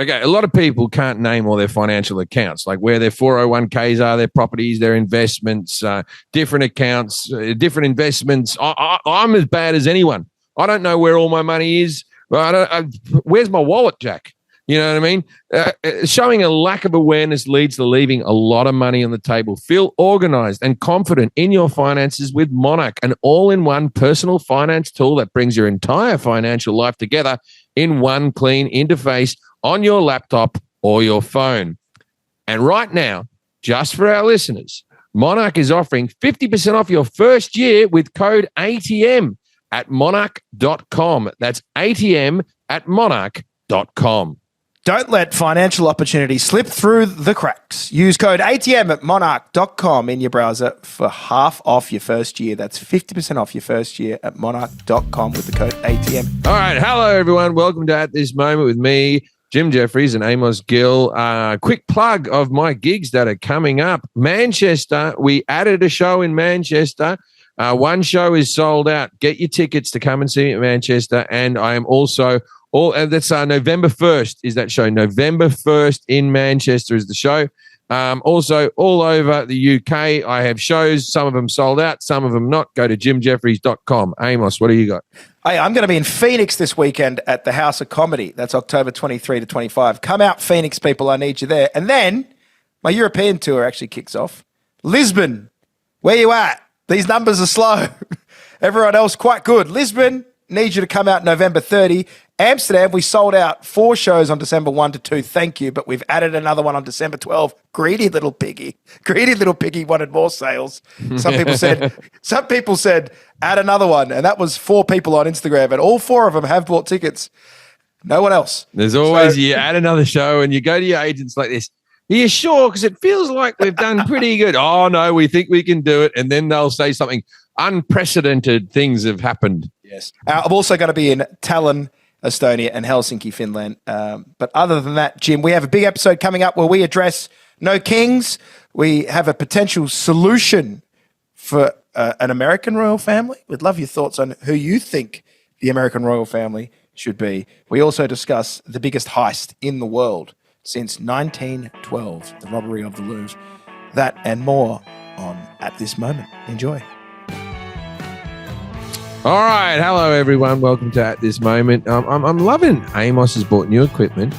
Okay, a lot of people can't name all their financial accounts, like where their 401ks are, their properties, their investments, different accounts, different investments. I'm as bad as anyone. I don't know where all my money is. Where's my wallet, Jack? You know what I mean? Showing a lack of awareness leads to leaving a lot of money on the table. Feel organized and confident in your finances with Monarch, an all-in-one personal finance tool that brings your entire financial life together in one clean interface on your laptop or your phone. And right now, just for our listeners, Monarch is offering 50% off your first year with code ATM at monarch.com. That's ATM at monarch.com. Don't let financial opportunity slip through the cracks. Use code ATM at monarch.com in your browser for half off your first year. That's 50% off your first year at monarch.com with the code ATM. All right. Hello, everyone. Welcome to At This Moment with me, Jim Jefferies, and Amos Gill. Quick plug of my gigs that are coming up. Manchester, we added a show in Manchester. One show is sold out. Get your tickets to come and see me at Manchester. And I am also... that's November 1st is that show. November 1st in Manchester is the show. Also, all over the UK, I have shows. Some of them sold out, some of them not. Go to jimjeffries.com. Amos, what do you got? Hey, I'm going to be in Phoenix this weekend at the House of Comedy. That's October 23 to 25. Come out, Phoenix people. I need you there. And then my European tour actually kicks off. Lisbon, where you at? These numbers are slow. Everyone else quite good. Lisbon, need you to come out November 30. Amsterdam, we sold out 4 shows on December 1 to 2. Thank you. But we've added another one on December 12. Greedy little piggy. Greedy little piggy wanted more sales. Some people said, add another one. And that was 4 people on Instagram. And all 4 of them have bought tickets. No one else. There's always, you add another show and you go to your agents like this. Are you sure? Because it feels like we've done pretty good. Oh, no, we think we can do it. And then they'll say something. Unprecedented things have happened. Yes. I'm also going to be in Tallinn, Estonia, and Helsinki, Finland. But other than that, Jim, we have a big episode coming up where we address No Kings. We have a potential solution for an American royal family. We'd love your thoughts on who you think the American royal family should be. We also discuss the biggest heist in the world since 1912, the robbery of the Louvre. That and more on At This Moment. Enjoy. All right. Hello, everyone. Welcome to At This Moment. I'm loving Amos has bought new equipment.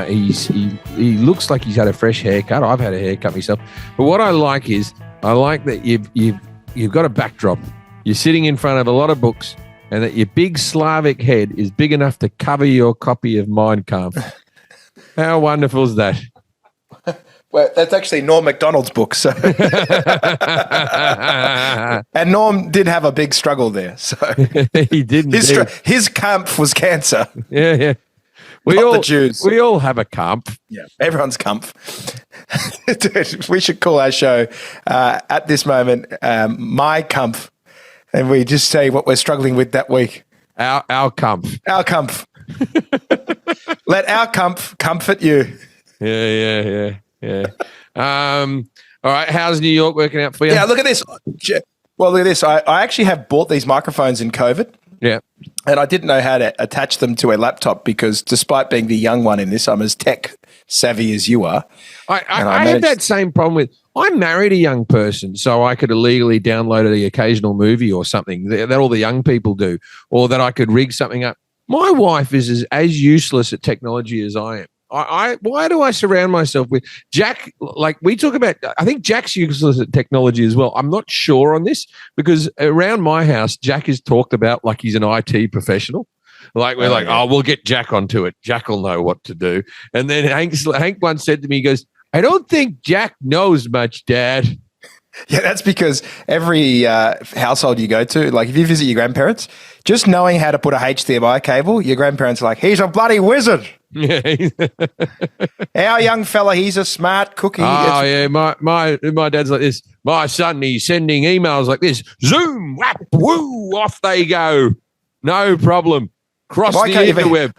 He looks like he's had a fresh haircut. I've had a haircut myself. But what I like is that you've got a backdrop. You're sitting in front of a lot of books and that your big Slavic head is big enough to cover your copy of Mein Kampf. How wonderful is that? Well, that's actually Norm Macdonald's book. So. And Norm did have a big struggle there. So he didn't. His Kampf was cancer. Yeah. The Jews. We all have a Kampf. Yeah, everyone's Kampf. Dude, we should call our show At This Moment My Kampf. And we just say what we're struggling with that week. Our Kampf. Our Kampf. Let our Kampf comfort you. Yeah. All right. How's New York working out for you? Yeah, look at this. Well, look at this. I actually have bought these microphones in COVID. Yeah. And I didn't know how to attach them to a laptop because despite being the young one in this, I'm as tech savvy as you are. I have that same problem with, I married a young person, so I could illegally download the occasional movie or something that all the young people do, or that I could rig something up. My wife is as useless at technology as I am. Why do I surround myself with Jack? Like we talk about, I think Jack's useless at technology as well. I'm not sure on this because around my house, Jack is talked about like he's an IT professional. Like we're we'll get Jack onto it. Jack will know what to do. And then Hank once said to me, he goes, I don't think Jack knows much, Dad. Yeah, that's because every household you go to, like if you visit your grandparents, just knowing how to put a HDMI cable, your grandparents are like, he's a bloody wizard. Yeah. Our young fella, he's a smart cookie. Oh, yeah. My dad's like this. My son, he's sending emails like this. Zoom, whap, woo, off they go. No problem. Cross the interweb.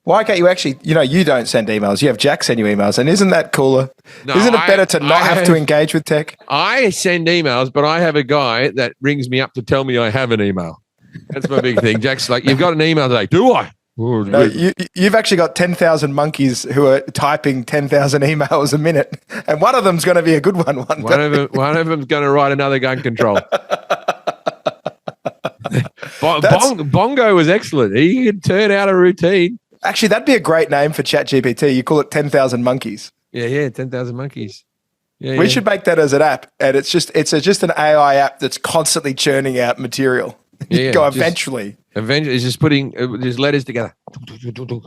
Why can't you actually, you don't send emails. You have Jack send you emails. And isn't that cooler? No, isn't it better to not have to engage with tech? I send emails, but I have a guy that rings me up to tell me I have an email. That's my big thing. Jack's like, you've got an email today. Do I? Ooh, No, you've actually got 10,000 monkeys who are typing 10,000 emails a minute, and one of them's going to be a good one. One of them's going to write another gun control. Bongo was excellent. He could turn out a routine. Actually, that'd be a great name for ChatGPT. You call it 10,000 monkeys. Yeah, 10,000 monkeys. Yeah, we should make that as an app, and it's just an AI app that's constantly churning out material. Go eventually. Eventually, it's just putting just letters together. All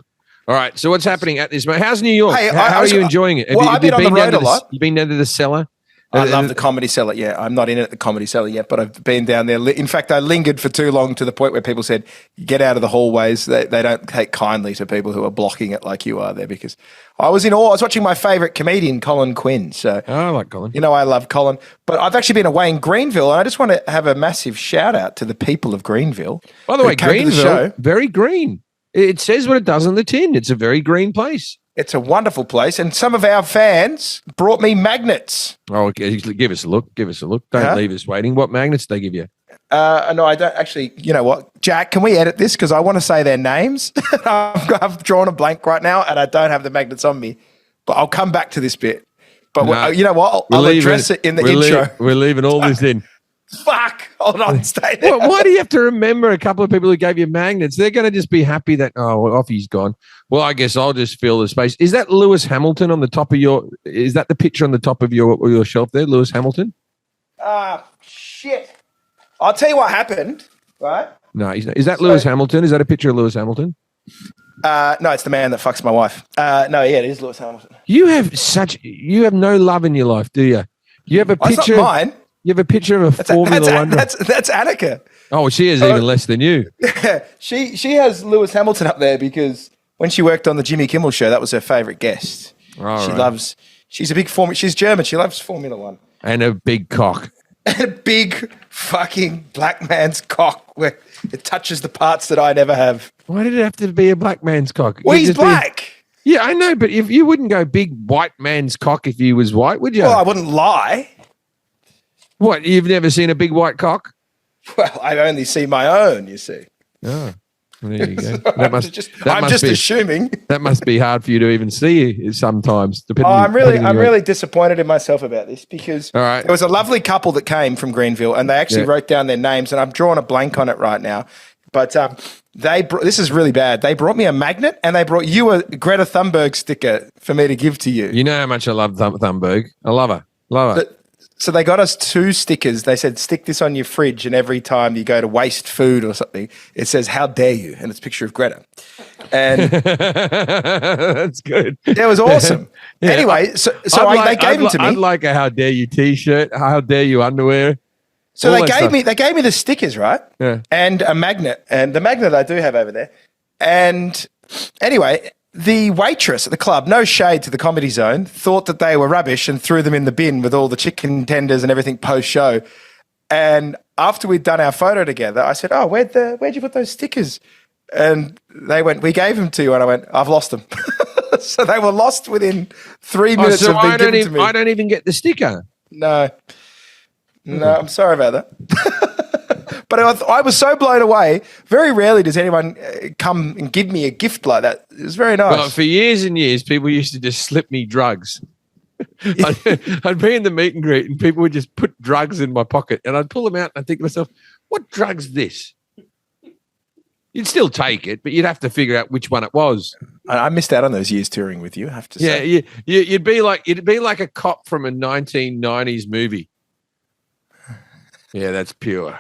right. So what's happening at this moment? How's New York? Hey, how are you enjoying it? I've been on the road a lot. You've been down to the cellar? I love the Comedy Cellar. Yeah, I'm not in it at the Comedy Cellar yet, but I've been down there. In fact, I lingered for too long to the point where people said, get out of the hallways. They don't take kindly to people who are blocking it like you are there, because I was in awe. I was watching my favourite comedian, Colin Quinn. So I like Colin. You know, I love Colin. But I've actually been away in Greenville, and I just want to have a massive shout out to the people of Greenville. By the way, Greenville, very green. It says what it does on the tin. It's a very green place. It's a wonderful place, and some of our fans brought me magnets. Oh, okay. Give us a look. Don't leave us waiting. What magnets did they give you? No, I don't actually. You know what, Jack? Can we edit this, because I want to say their names? I've drawn a blank right now, and I don't have the magnets on me. But I'll come back to this bit. But you know what? I'll address it in the intro. We're leaving all this in. Fuck! Hold on, stay there. Well, why do you have to remember a couple of people who gave you magnets? They're going to just be happy that, off he's gone. Well, I guess I'll just fill the space. Is that Lewis Hamilton on the top of your? Is that the picture on the top of your shelf there, Lewis Hamilton? Shit! I'll tell you what happened. Right? No, he's not. Is that Lewis Hamilton? Is that a picture of Lewis Hamilton? No, it's the man that fucks my wife. It is Lewis Hamilton. You have no love in your life, do you? You have a picture. That's not mine. You have a picture of a Formula One. That's Annika. Oh, she has even less than you. She has Lewis Hamilton up there because when she worked on the Jimmy Kimmel show, that was her favourite guest. She's a big she's German. She loves Formula One. And a big cock. And a big fucking black man's cock where it touches the parts that I never have. Why did it have to be a black man's cock? Well, he's black. Yeah, I know, but if you wouldn't go big white man's cock if he was white, would you? Well, I wouldn't lie. What, you've never seen a big white cock? Well, I only see my own, you see. Oh, well, there you go. I'm just assuming. That must be hard for you to even see sometimes. I'm really disappointed in myself about this, because there was a lovely couple that came from Greenville, and they actually wrote down their names, and I've drawn a blank on it right now. But this is really bad. They brought me a magnet, and they brought you a Greta Thunberg sticker for me to give to you. You know how much I love Thunberg. I love her. So they got us 2 stickers. They said, stick this on your fridge, and every time you go to waste food or something, it says, how dare you? And it's a picture of Greta. And that's good. That was awesome. Yeah, anyway, they gave them to me. I'd like a how dare you t-shirt, how dare you underwear. So they gave me the stickers, right? Yeah. And a magnet. And the magnet I do have over there. And anyway, the waitress at the club, no shade to the Comedy Zone, thought that they were rubbish and threw them in the bin with all the chicken tenders and everything post-show. And after we'd done our photo together, I said, oh, where'd you put those stickers? And they went, we gave them to you. And I went, I've lost them. So they were lost within 3 minutes of being given to me. I don't even get the sticker. No, I'm sorry about that. But I was so blown away. Very rarely does anyone come and give me a gift like that. It was very nice. Well, for years and years, people used to just slip me drugs. I'd be in the meet and greet, and people would just put drugs in my pocket, and I'd pull them out, and I'd think to myself, what drug's this? You'd still take it, but you'd have to figure out which one it was. I missed out on those years touring with you, I have to say. Yeah, you'd be like a cop from a 1990s movie. Yeah, that's pure.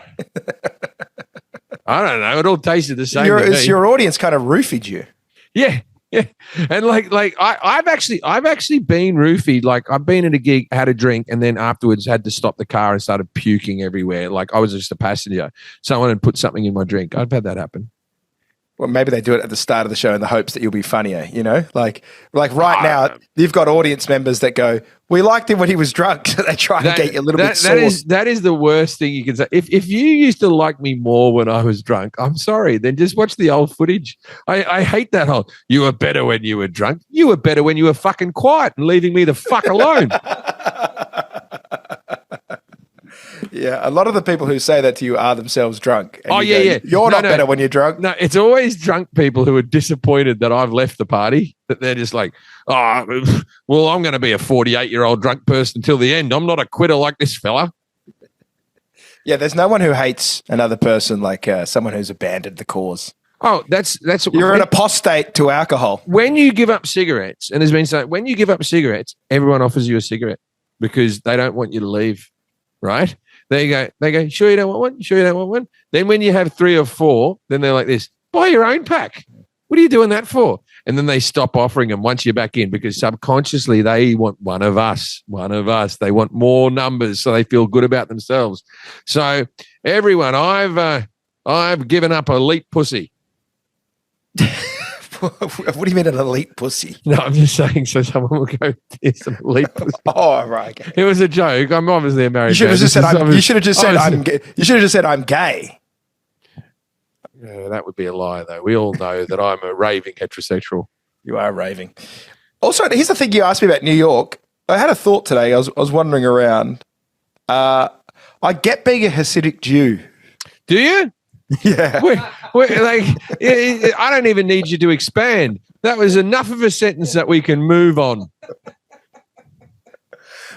I don't know. It all tasted the same. Your audience kind of roofied you. Yeah. And I've actually been roofied. Like, I've been at a gig, had a drink, and then afterwards had to stop the car and started puking everywhere. Like, I was just a passenger. Someone had put something in my drink. I've had that happen. Well, maybe they do it at the start of the show in the hopes that you'll be funnier, you know? Like right now, you've got audience members that go, we liked him when he was drunk, so they try and get you a little bit sore. That is the worst thing you can say. If you used to like me more when I was drunk, I'm sorry, then just watch the old footage. I hate that whole, you were better when you were drunk. You were better when you were fucking quiet and leaving me the fuck alone. Yeah, a lot of the people who say that to you are themselves drunk. And Oh, you yeah. You're not better when you're drunk. No, it's always drunk people who are disappointed that I've left the party, that they're just like, oh, well, I'm going to be a 48-year-old drunk person until the end. I'm not a quitter like this fella. Yeah, there's no one who hates another person like someone who's abandoned the cause. Oh, that's you're an apostate to alcohol. When you give up cigarettes, and there's been so when you give up cigarettes, everyone offers you a cigarette because they don't want you to leave, right? They go, sure you don't want one? Sure you don't want one? Then when you have 3 or 4, then they're like this, buy your own pack. What are you doing that for? And then they stop offering them once you're back in because subconsciously they want one of us. They want more numbers so they feel good about themselves. So everyone, I've given up elite pussy. What do you mean an elite pussy? No, I'm just saying so someone will go, here's some elite pussy. Oh, right. Okay. It was a joke. I'm obviously a married man. You should have just said I'm gay. Yeah, that would be a lie, though. We all know that I'm a raving heterosexual. You are raving. Also, here's the thing you asked me about New York. I had a thought today. I was wandering around. I get being a Hasidic Jew. Do you? Yeah. I don't even need you to expand. That was enough of a sentence that we can move on.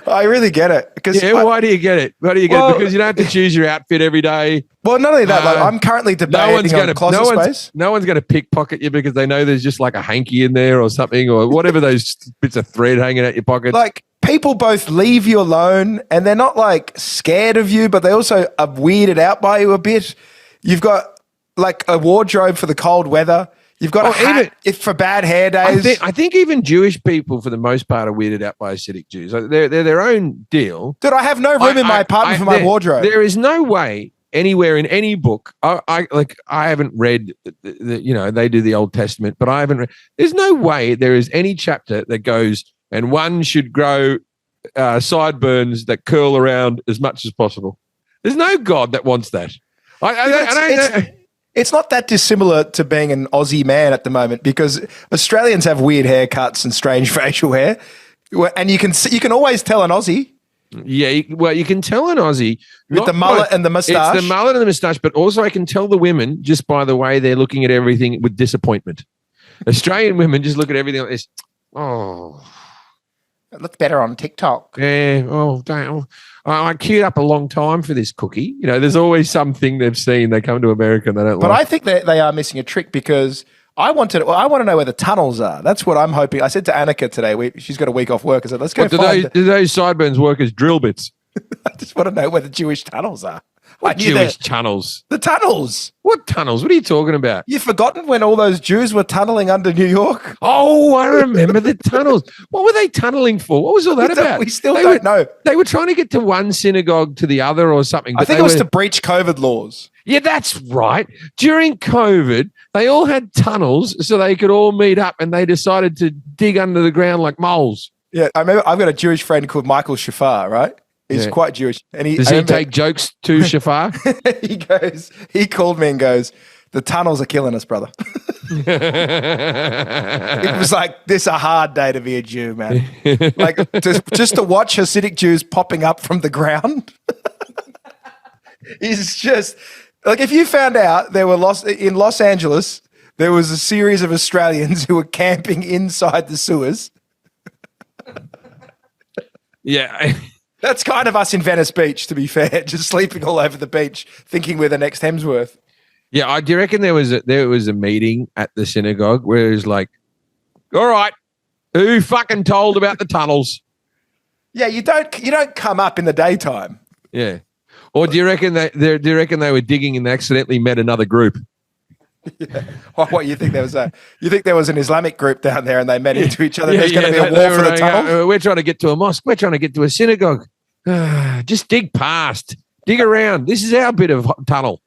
I really get it. Why do you get it? Why do you get it? Because you don't have to choose your outfit every day. Well, not only that, I'm currently debating on closet space. No one's going to pickpocket you because they know there's just like a hanky in there or something or whatever those bits of thread hanging out your pockets. Like, people both leave you alone and they're not like scared of you, but they also are weirded out by you a bit. You've got like a wardrobe for the cold weather. You've got a hat for bad hair days. I think even Jewish people, for the most part, are weirded out by Hasidic Jews. They're their own deal. Dude, I have no room in my apartment for my wardrobe. There is no way anywhere in any book. I haven't read. They do the Old Testament, but I haven't read. There's no way there is any chapter that goes and one should grow sideburns that curl around as much as possible. There's no God that wants that. It's not that dissimilar to being an Aussie man at the moment because Australians have weird haircuts and strange facial hair, and you can always tell an Aussie. Yeah, you can tell an Aussie with the mullet and the moustache. It's the mullet and the moustache, but also I can tell the women just by the way they're looking at everything with disappointment. Australian women just look at everything like this. Oh, it looks better on TikTok. Yeah. Oh, don't. I queued up a long time for this cookie. There's always something they've seen. They come to America and they don't like. But I think that they are missing a trick because I want to know where the tunnels are. That's what I'm hoping. I said to Annika today, she's got a week off work. I said, let's go do those sideburns work as drill bits? I just want to know where the Jewish tunnels are. What Jewish tunnels? The tunnels. What tunnels? What are you talking about? You've forgotten when all those Jews were tunneling under New York? Oh, I remember the tunnels. What were they tunneling for? What was all that about? We still don't know. They were trying to get to one synagogue to the other or something. I think it was to breach COVID laws. Yeah, that's right. During COVID, they all had tunnels so they could all meet up and they decided to dig under the ground like moles. Yeah, I remember I've got a Jewish friend called Michael Shafar, right? He's quite Jewish. And Does he take jokes to Shafar? He called me and goes, the tunnels are killing us, brother. It was like, this is a hard day to be a Jew, man. Like, just to watch Hasidic Jews popping up from the ground is just, like, if you found out in Los Angeles, there was a series of Australians who were camping inside the sewers. Yeah. That's kind of us in Venice Beach, to be fair, just sleeping all over the beach, thinking we're the next Hemsworth. Yeah, do you reckon there was a meeting at the synagogue where it was like, all right, who fucking told about the tunnels? Yeah, you don't come up in the daytime. Yeah. Or do you reckon they were digging and accidentally met another group? Yeah. What you think there was you think there was an Islamic group down there and they met into each other? There's going to be a war for the tunnel. We're trying to get to a mosque. We're trying to get to a synagogue. Just dig past, dig around. This is our bit of tunnel.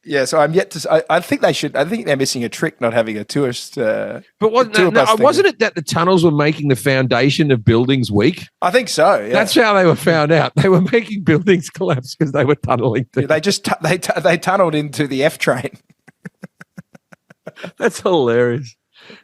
Yeah, so I'm yet to. I think they should. I think they're missing a trick not having a tourist. But wasn't it that the tunnels were making the foundation of buildings weak? I think so. Yeah. That's how they were found out. They were making buildings collapse because they were tunneling. They just they tunneled into the F train. That's hilarious.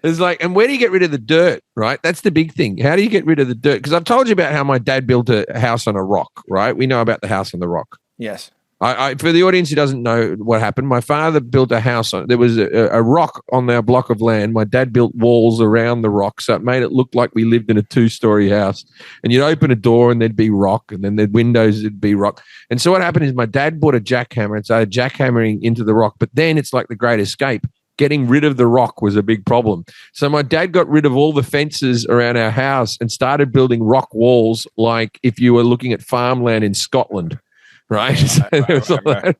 It's like, and where do you get rid of the dirt, right? That's the big thing. How do you get rid of the dirt? Because I've told you about how my dad built a house on a rock, right? We know about the house on the rock. Yes. For the audience who doesn't know what happened, my father built a house on. There was a rock on our block of land. My dad built walls around the rock, so it made it look like we lived in a 2-story house. And you'd open a door, and there'd be rock, and then there'd windows, it'd be rock. And so what happened is my dad bought a jackhammer and started jackhammering into the rock. But then it's like the Great Escape. Getting rid of the rock was a big problem. So my dad got rid of all the fences around our house and started building rock walls, like if you were looking at farmland in Scotland. Right. Right.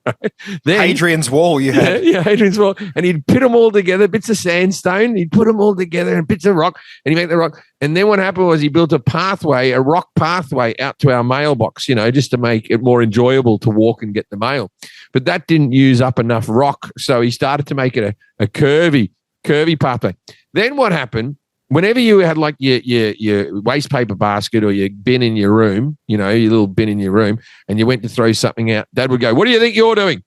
Then, Hadrian's Wall, you had. Yeah, Hadrian's Wall. And he'd put them all together, bits of sandstone. He'd put them all together and bits of rock, and he'd make the rock. And then what happened was he built a rock pathway out to our mailbox, just to make it more enjoyable to walk and get the mail. But that didn't use up enough rock. So he started to make it a curvy pathway. Then what happened? Whenever you had like your waste paper basket or your bin in your room, your little bin in your room, and you went to throw something out, Dad would go, "What do you think you're doing?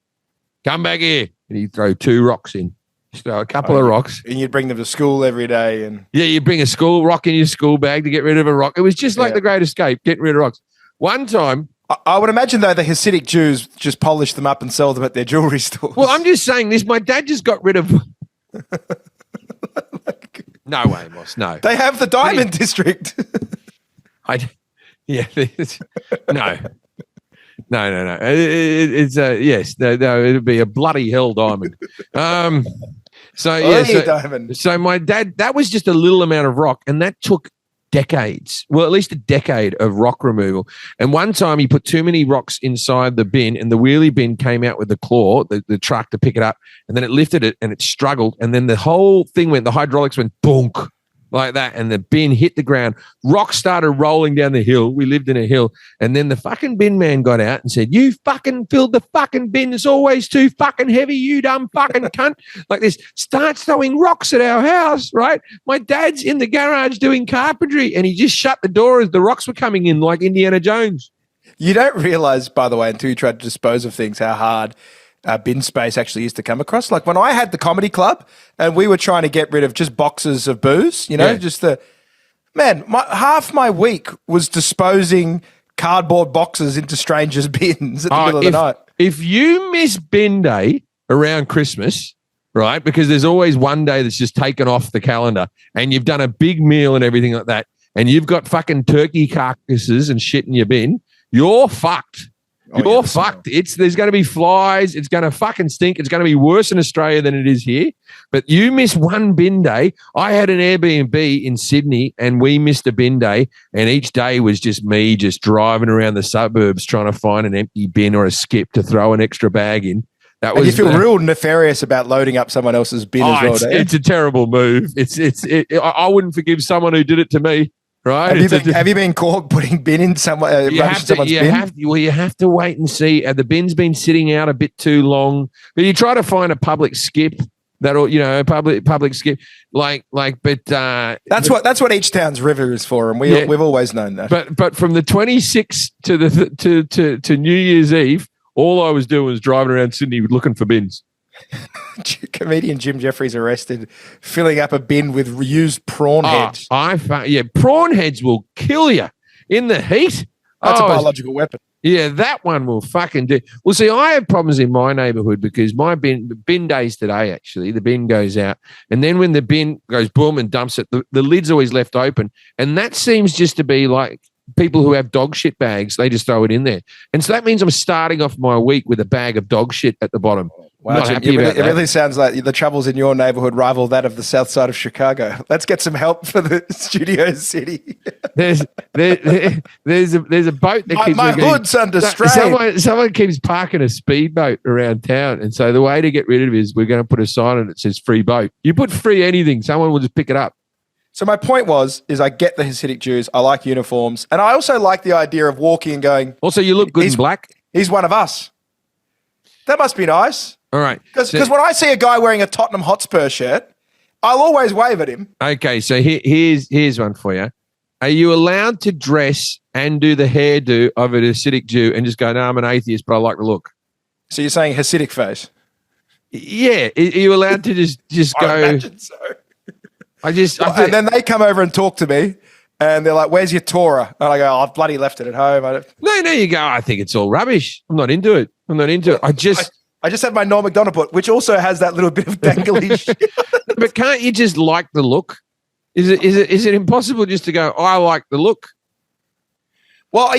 Come back here." And he'd throw 2 rocks in. Just throw a couple of rocks. And you'd bring them to school every day. And yeah, you'd bring a rock in your school bag to get rid of a rock. It was just like the Great Escape, getting rid of rocks. One time... I would imagine, though, the Hasidic Jews just polish them up and sell them at their jewelry stores. Well, I'm just saying this. My dad just got rid of... No way, Moss. No, they have the Diamond District. No. It's yes. No, it'd be a bloody hell diamond. Diamond. So my dad, that was just a little amount of rock, and that took decades. Well, at least a decade of rock removal. And one time he put too many rocks inside the bin, and the wheelie bin came out with the claw, the truck to pick it up, and then it lifted it and it struggled, and then the whole thing the hydraulics went bonk like that, and the bin hit the ground. Rocks started rolling down the hill. We lived in a hill, and then the fucking bin man got out and said, "You fucking filled the fucking bin. It's always too fucking heavy, you dumb fucking cunt." Like this, start throwing rocks at our house, right? My dad's in the garage doing carpentry, and he just shut the door as the rocks were coming in like Indiana Jones. You don't realize, by the way, until you try to dispose of things, how hard bin space actually is to come across. Like when I had the comedy club and we were trying to get rid of just boxes of booze, half my week was disposing cardboard boxes into strangers' bins at the middle of the night. If you miss bin day around Christmas, right, because there's always one day that's just taken off the calendar, and you've done a big meal and everything like that, and you've got fucking turkey carcasses and shit in your bin, you're fucked. You're fucked. There's going to be flies. It's going to fucking stink. It's going to be worse in Australia than it is here. But you miss one bin day. I had an Airbnb in Sydney, and we missed a bin day, and each day was just me just driving around the suburbs trying to find an empty bin or a skip to throw an extra bag in. And you feel real nefarious about loading up someone else's bin as well. It's a terrible move. I wouldn't forgive someone who did it to me. Right? Have you been caught putting bin in someone? You have to wait and see. The bin's been sitting out a bit too long. But you try to find a public skip that'll, a public skip. That's what each town's river is for, and we've always known that. But from the 26th to New Year's Eve, all I was doing was driving around Sydney looking for bins. Comedian Jim Jefferies arrested filling up a bin with used prawn heads. Prawn heads will kill you in the heat. That's a biological weapon. Yeah, that one will fucking do. Well, see, I have problems in my neighbourhood because my bin days today, actually, the bin goes out. And then when the bin goes boom and dumps it, the lid's always left open. And that seems just to be like people who have dog shit bags, they just throw it in there. And so that means I'm starting off my week with a bag of dog shit at the bottom. Wow, Jim, it really sounds like the troubles in your neighborhood rival that of the south side of Chicago. Let's get some help for the Studio City. There's a boat that keeps... My hood's under strain. Someone keeps parking a speedboat around town, and so the way to get rid of it is we're going to put a sign on it that says free boat. You put free anything, someone will just pick it up. So my point is I get the Hasidic Jews, I like uniforms, and I also like the idea of walking and going... Also, you look good in black. He's one of us. That must be nice. All right. Because when I see a guy wearing a Tottenham Hotspur shirt, I'll always wave at him. Okay, so here's one for you. Are you allowed to dress and do the hairdo of a Hasidic Jew and just go, "No, I'm an atheist, but I like the look"? So you're saying Hasidic face? Yeah. Are you allowed to just go? I imagine so. And then they come over and talk to me, And they're like, "Where's your Torah?" And I go, "I've bloody left it at home." No, you go, I think it's all rubbish. I'm not into it. I just had my Norm Macdonald book, which also has that little bit of dangly shit. But can't you just like the look? Is it impossible just to go, I like the look? Well,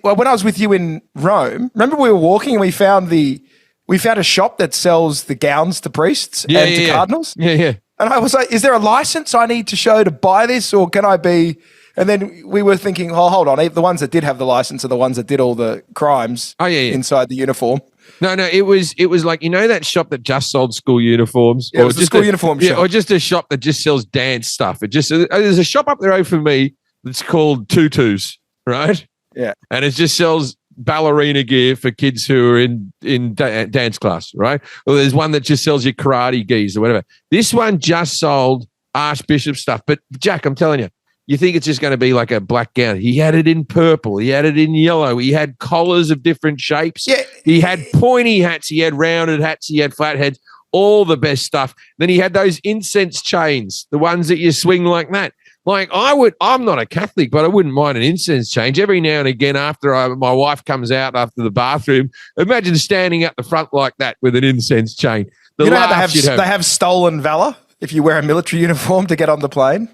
when I was with you in Rome, remember we were walking and we found a shop that sells the gowns to priests and to cardinals? Yeah. And I was like, is there a license I need to show to buy this, or can I be? And then we were thinking, oh, hold on. The ones that did have the license are the ones that did all the crimes inside the uniform. No, it was like, that shop that just sold school uniforms? Yeah, or it was just a school uniform shop. Or just a shop that just sells dance stuff. There's a shop up the road from me that's called Tutus, right? Yeah. And it just sells ballerina gear for kids who are in dance class, right? Or there's one that just sells you karate gis or whatever. This one just sold Archbishop stuff. But Jack, I'm telling you, you think it's just going to be like a black gown. He had it in purple. He had it in yellow. He had collars of different shapes. Yeah. He had pointy hats. He had rounded hats. He had flat heads, all the best stuff. Then he had those incense chains, the ones that you swing like that. Like I'm not a Catholic, but I wouldn't mind an incense change every now and again after my wife comes out after the bathroom. Imagine standing at the front like that with an incense chain. You know how they have stolen valor if you wear a military uniform to get on the plane?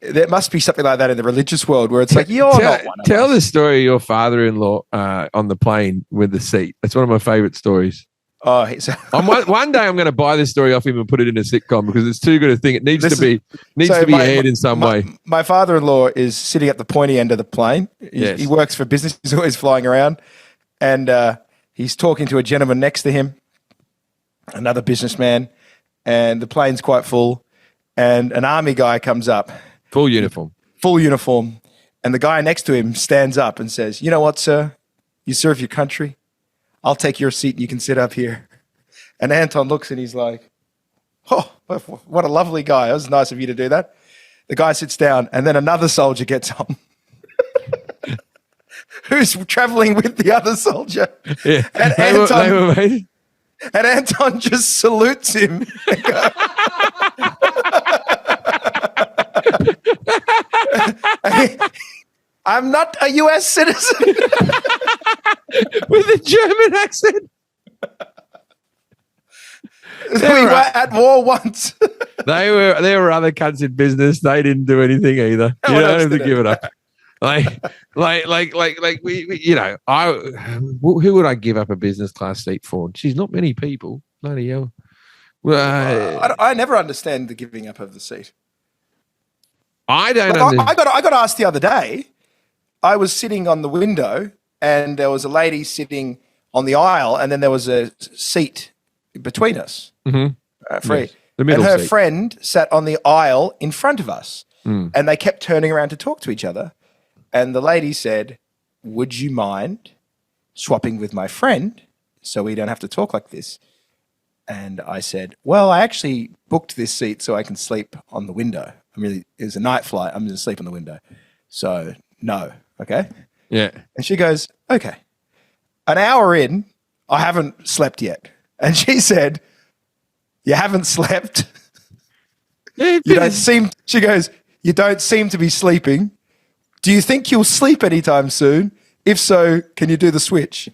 There must be something like that in the religious world where it's like, you're not one of Tell us. the story of your father-in-law on the plane with the seat. That's one of my favorite stories. Oh, one day I'm going to buy this story off him and put it in a sitcom because it's too good a thing. It needs to be aired in some way. My father-in-law is sitting at the pointy end of the plane. He works for business. He's always flying around, and he's talking to a gentleman next to him, another businessman, and the plane's quite full, and an army guy comes up. Full uniform. And the guy next to him stands up and says, "You know what, sir? You serve your country. I'll take your seat and you can sit up here." And Anton looks and he's like, "Oh, what a lovely guy. It was nice of you to do that." The guy sits down and then another soldier gets on who's traveling with the other soldier. Yeah. And Anton just salutes him and goes, "I'm not a U.S. citizen." With a German accent. We were at war once. There were other cunts in business. They didn't do anything either. You don't have to give it up. Who would I give up a business class seat for? She's not many people. Bloody hell. I never understand the giving up of the seat. I don't understand. I got asked the other day. I was sitting on the window and there was a lady sitting on the aisle and then there was a seat between us, free. Yes, the middle and her seat. friend sat on the aisle in front of us and they kept turning around to talk to each other. And the lady said, "Would you mind swapping with my friend so we don't have to talk like this?" And I said, "Well, I actually booked this seat so I can sleep on the window. It was a night flight. I'm going to sleep on the window. So no, okay?" Yeah. And she goes, "Okay." An hour in, I haven't slept yet. And she said, "You haven't slept? She goes, "You don't seem to be sleeping. Do you think you'll sleep anytime soon? If so, can you do the switch?"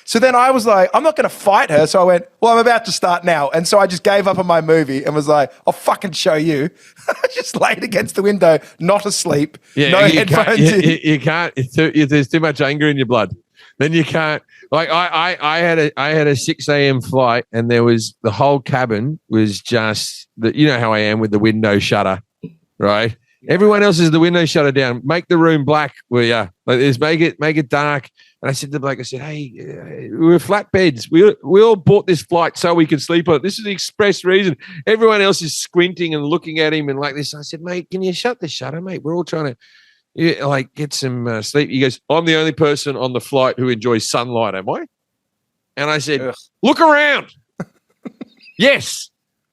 So then I was like, I'm not going to fight her. So I went, "Well, I'm about to start now." And so I just gave up on my movie and was like, "I'll fucking show you." I just laid against the window, not asleep, no headphones in. You can't. There's too much anger in your blood. Then you can't. Like I had a 6 a.m. flight, and there was the whole cabin was just you know how I am with the window shutter, right? Everyone else is the window shutter down. Make the room black, will ya? Like this, make it dark. And I said to the bloke, I said, "Hey, we're flatbeds. We all bought this flight so we could sleep on it. This is the express reason." Everyone else is squinting and looking at him and like this. I said, "Mate, can you shut the shutter, mate? We're all trying to get some sleep." He goes, "I'm the only person on the flight who enjoys sunlight, am I?" And I said, "Look around." "Yes,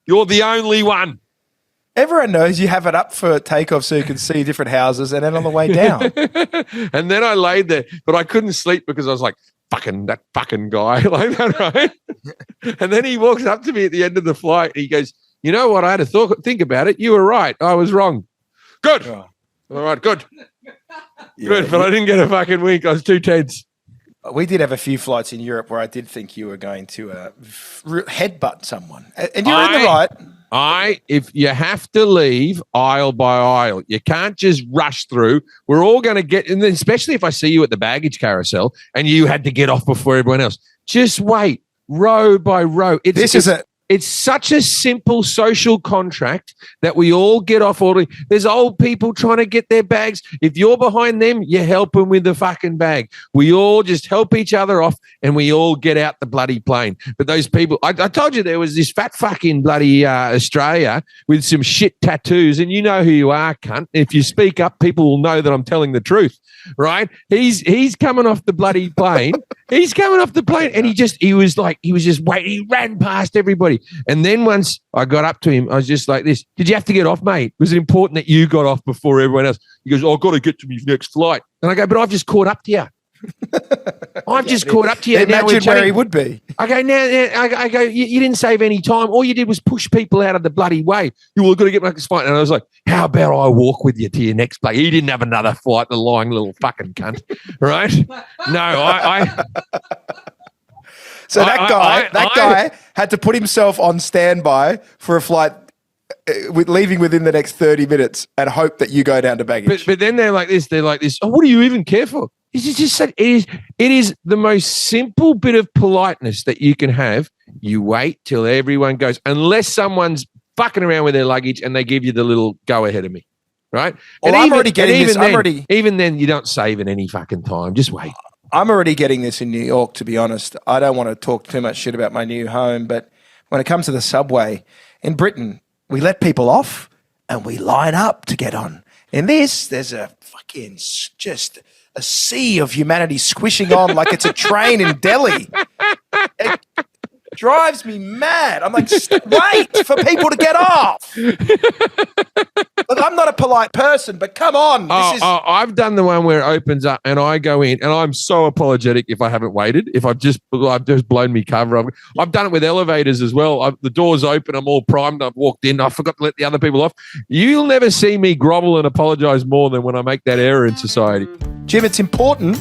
you're the only one." Everyone knows you have it up for takeoff so you can see different houses and then on the way down. And then I laid there, but I couldn't sleep because I was like, that fucking guy, like that, right? And then he walks up to me at the end of the flight. And he goes, "You know what? I had to think about it. You were right. I was wrong." "Good. All right, good. Good, but I didn't get a fucking wink. I was too tense. We did have a few flights in Europe where I did think you were going to headbutt someone. And you're in the right. If you have to leave aisle by aisle, you can't just rush through. We're all going to get, and especially if I see you at the baggage carousel and you had to get off before everyone else, just wait, row by row. It's such a simple social contract that we all get off orderly. There's old people trying to get their bags. If you're behind them, you help them with the fucking bag. We all just help each other off and we all get out the bloody plane. But those people, I told you there was this fat fucking bloody Australia with some shit tattoos, and you know who you are, cunt. If you speak up, people will know that I'm telling the truth, right? He's coming off the bloody plane. He's coming off the plane, and he was just waiting. He ran past everybody. And then once I got up to him, I was just like this. Did you have to get off, mate? Was it important that you got off before everyone else? He goes, I've got to get to my next flight. And I go, but I've just caught up to you. I've just caught up to you. Imagine where he would be. I go, I go, you didn't save any time. All you did was push people out of the bloody way. You were going to get my next flight. And I was like, how about I walk with you to your next flight? He didn't have another flight, the lying little fucking cunt. Right? No, I So that guy had to put himself on standby for a flight leaving within the next 30 minutes and hope that you go down to baggage. But then they're like this. Oh, what do you even care for? He just said it is the most simple bit of politeness that you can have. You wait till everyone goes, unless someone's fucking around with their luggage and they give you the little go ahead of me, right? Well, I'm already getting this. Even then, you don't save it any fucking time. Just wait. I'm already getting this in New York, to be honest. I don't want to talk too much shit about my new home, but when it comes to the subway, in Britain, we let people off and we line up to get on. In this, there's a fucking just a sea of humanity squishing on like it's a train in Delhi. It drives me mad. I'm like, wait for people to get off. Look, I'm not a polite person, but come on. I've done the one where it opens up and I go in, and I'm so apologetic if I haven't waited, if I've just blown me cover. I've done it with elevators as well. The door's open, I'm all primed, I've walked in, I forgot to let the other people off. You'll never see me grovel and apologize more than when I make that error in society. Jim, it's important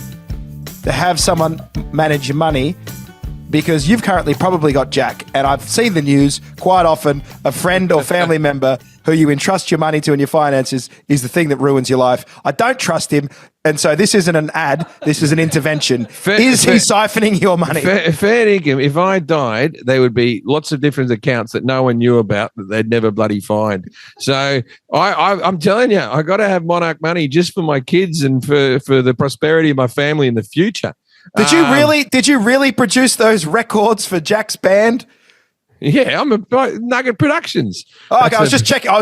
to have someone manage your money, because you've currently probably got Jack, and I've seen the news quite often. A friend or family member who you entrust your money to and your finances is the thing that ruins your life. I don't trust him, and so this isn't an ad. This is an intervention. Is he siphoning your money? Fair dinkum. If I died, there would be lots of different accounts that no one knew about that they'd never bloody find. So I'm telling you, I got to have Monarch money just for my kids and for the prosperity of my family in the future. Did you really produce those records for Jack's band? Yeah, I'm a Nugget Productions. Oh, okay, I was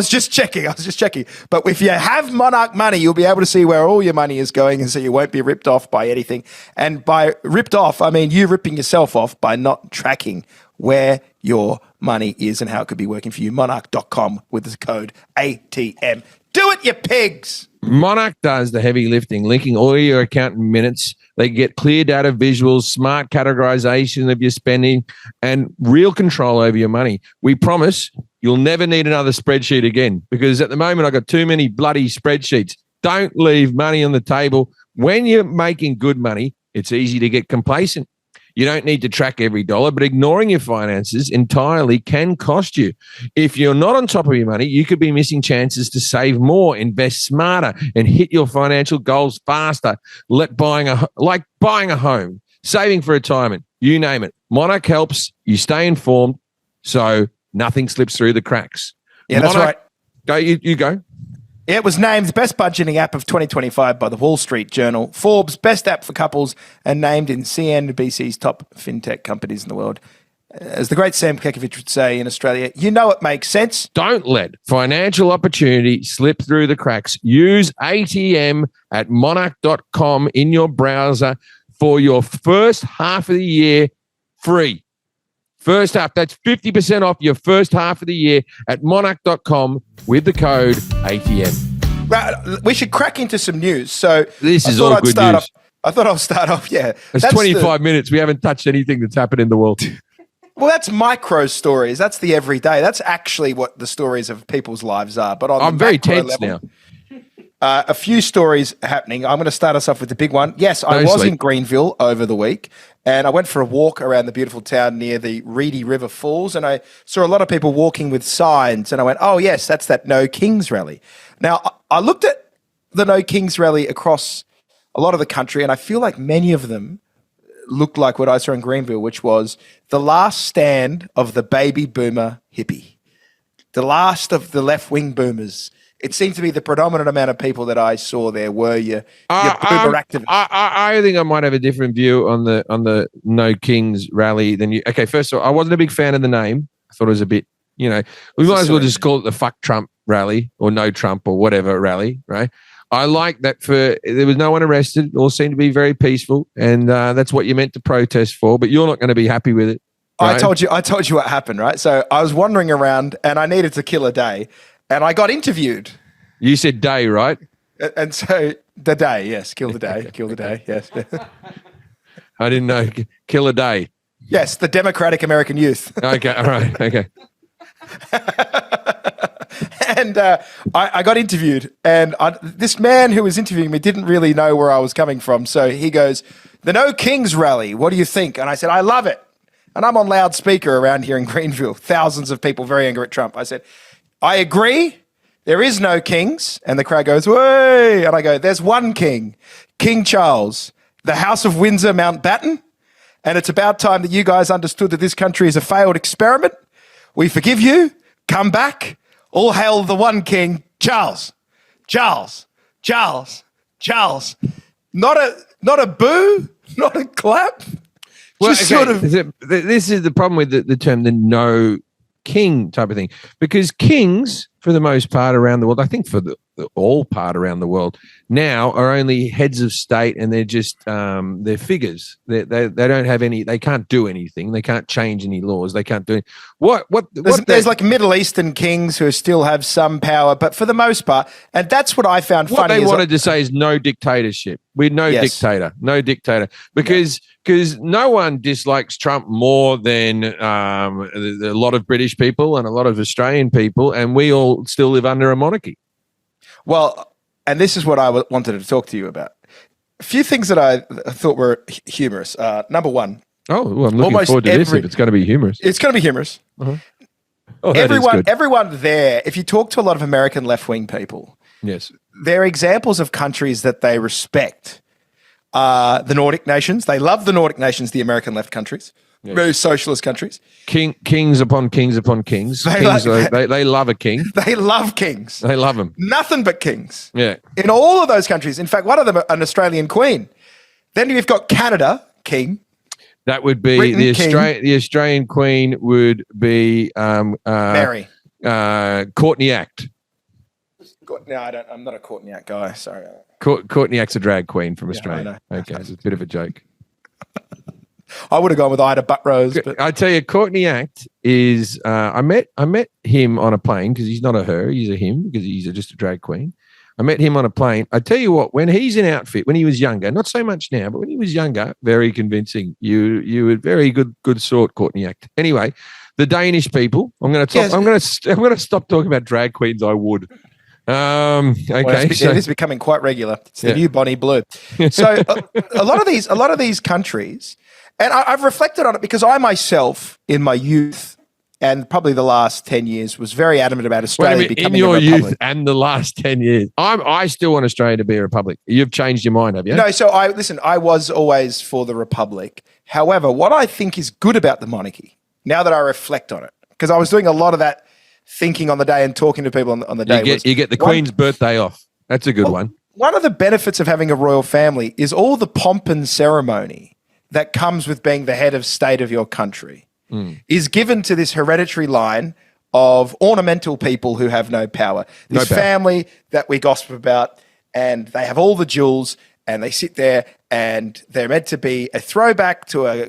just checking. But if you have Monarch money, you'll be able to see where all your money is going, and so you won't be ripped off by anything. And by ripped off, I mean you ripping yourself off by not tracking where your money is and how it could be working for you. Monarch.com with the code ATM. Do it, you pigs! Monarch does the heavy lifting, linking all your account minutes. They get clear data visuals, smart categorization of your spending, and real control over your money. We promise you'll never need another spreadsheet again, because at the moment I've got too many bloody spreadsheets. Don't leave money on the table. When you're making good money, it's easy to get complacent. You don't need to track every dollar, but ignoring your finances entirely can cost you. If you're not on top of your money, you could be missing chances to save more, invest smarter, and hit your financial goals faster. Like buying a home, saving for retirement, you name it. Monarch helps you stay informed so nothing slips through the cracks. Yeah, that's right. Go, you go. Yeah, it was named the best budgeting app of 2025 by the Wall Street Journal, Forbes' best app for couples, and named in CNBC's top fintech companies in the world. As the great Sam Kekovich would say in Australia, you know it makes sense. Don't let financial opportunity slip through the cracks. Use ATM at monarch.com in your browser for your first half of the year free. First half, that's 50% off your first half of the year at monarch.com with the code ATM. Right, we should crack into some news. So this is all good news. I thought I'll start off, yeah. It's 25 minutes. We haven't touched anything that's happened in the world. Well, that's micro stories. That's the everyday. That's actually what the stories of people's lives are. But I'm very tense now. A few stories happening. I'm going to start us off with the big one. Yes, I was in Greenville over the week, and I went for a walk around the beautiful town near the Reedy River Falls, and I saw a lot of people walking with signs, and I went, oh, yes, that's that No Kings rally. Now, I looked at the No Kings rally across a lot of the country, and I feel like many of them looked like what I saw in Greenville, which was the last stand of the baby boomer hippie, the last of the left-wing boomers. It seemed to be the predominant amount of people that I saw there were your boomer activists. I think I might have a different view on the No Kings rally than you. Okay, first of all, I wasn't a big fan of the name. I thought it was a bit, we might as well just call it the Fuck Trump rally or No Trump or whatever rally, right? I like that there was no one arrested. It all seemed to be very peaceful, and that's what you're meant to protest for, but you're not going to be happy with it. Right? I told you what happened, right? So I was wandering around and I needed to kill a day. And I got interviewed. You said day, right? And so the day, yes, kill the day, kill the day, yes. I didn't know. Kill a day. Yes, the Democratic American Youth. Okay, all right, okay. And I got interviewed, and this man who was interviewing me didn't really know where I was coming from. So he goes, the No Kings rally, what do you think? And I said, I love it. And I'm on loudspeaker around here in Greenville, thousands of people very angry at Trump. I said, I agree. There is no kings. And the crowd goes, way. And I go, there's one king, King Charles, the House of Windsor, Mountbatten. And it's about time that you guys understood that this country is a failed experiment. We forgive you. Come back. All hail the one king, Charles. Charles. Charles. Charles. Not a boo, not a clap. Well, this is the problem with the term, the no king type of thing, because kings, for the most part around the world, I think for the all part around the world now, are only heads of state, and they're just they're figures. They don't have any. They can't do anything. They can't change any laws. They can't do there's like Middle Eastern kings who still have some power, but for the most part, and that's what I found funny. What they wanted to say is no dictatorship. We're no dictator, because no one dislikes Trump more than a lot of British people and a lot of Australian people, and we all still live under a monarchy. Well, and this is what I wanted to talk to you about. A few things that I thought were humorous. Number one. Oh, well, I'm looking forward to this if it's going to be humorous. It's going to be humorous. Uh-huh. Oh, everyone there, if you talk to a lot of American left-wing people, yes, they're examples of countries that they respect. The Nordic nations. They love the Nordic nations, the American left countries. Yes. Very socialist countries. Kings upon kings upon kings. They love a king. They love kings. They love them. Nothing but kings. Yeah. In all of those countries. In fact, one of them, an Australian queen. Then you've got Canada, king. That would be Britain, the Australian queen would be Mary. Courtney Act. No, I'm not a Courtney Act guy. Sorry. Courtney Act's a drag queen from Australia. Okay, it's a bit of a joke. I would have gone with Ida Buttrose. But I tell you, Courtney Act is. I met him on a plane, because he's not a her, he's a him, because he's just a drag queen. I met him on a plane. I tell you what, when he's in outfit, when he was younger, not so much now, but when he was younger, very convincing. You were very good sort, Courtney Act. Anyway, the Danish people. I'm going to stop talking about drag queens. I would. Okay, well, it is becoming quite regular. It's the new Bonnie Blue. So a lot of these countries. And I've reflected on it because I myself, in my youth and probably the last 10 years, was very adamant about Australia becoming a republic. In your youth and the last 10 years. I still want Australia to be a republic. You've changed your mind, have you? No, so I was always for the republic. However, what I think is good about the monarchy, now that I reflect on it, because I was doing a lot of that thinking on the day and talking to people on the day. You get the Queen's birthday off. That's a good one. One of the benefits of having a royal family is all the pomp and ceremony that comes with being the head of state of your country is given to this hereditary line of ornamental people who have no power. This family that we gossip about, and they have all the jewels, and they sit there, and they're meant to be a throwback to a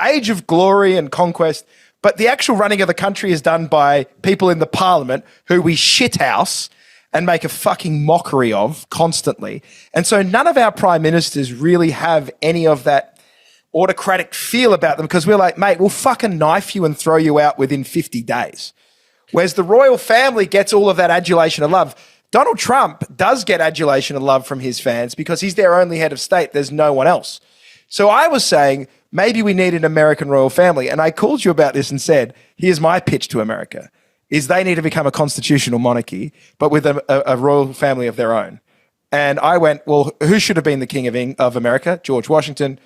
age of glory and conquest, but the actual running of the country is done by people in the parliament who we shithouse and make a fucking mockery of constantly. And so none of our prime ministers really have any of that autocratic feel about them, because we're like, mate, we'll fucking knife you and throw you out within 50 days. Whereas the royal family gets all of that adulation and love. Donald Trump does get adulation and love from his fans because he's their only head of state. There's no one else. So I was saying maybe we need an American royal family. And I called you about this and said, here's my pitch to America, is they need to become a constitutional monarchy, but with a royal family of their own. And I went, well, who should have been the king of America? George Washington.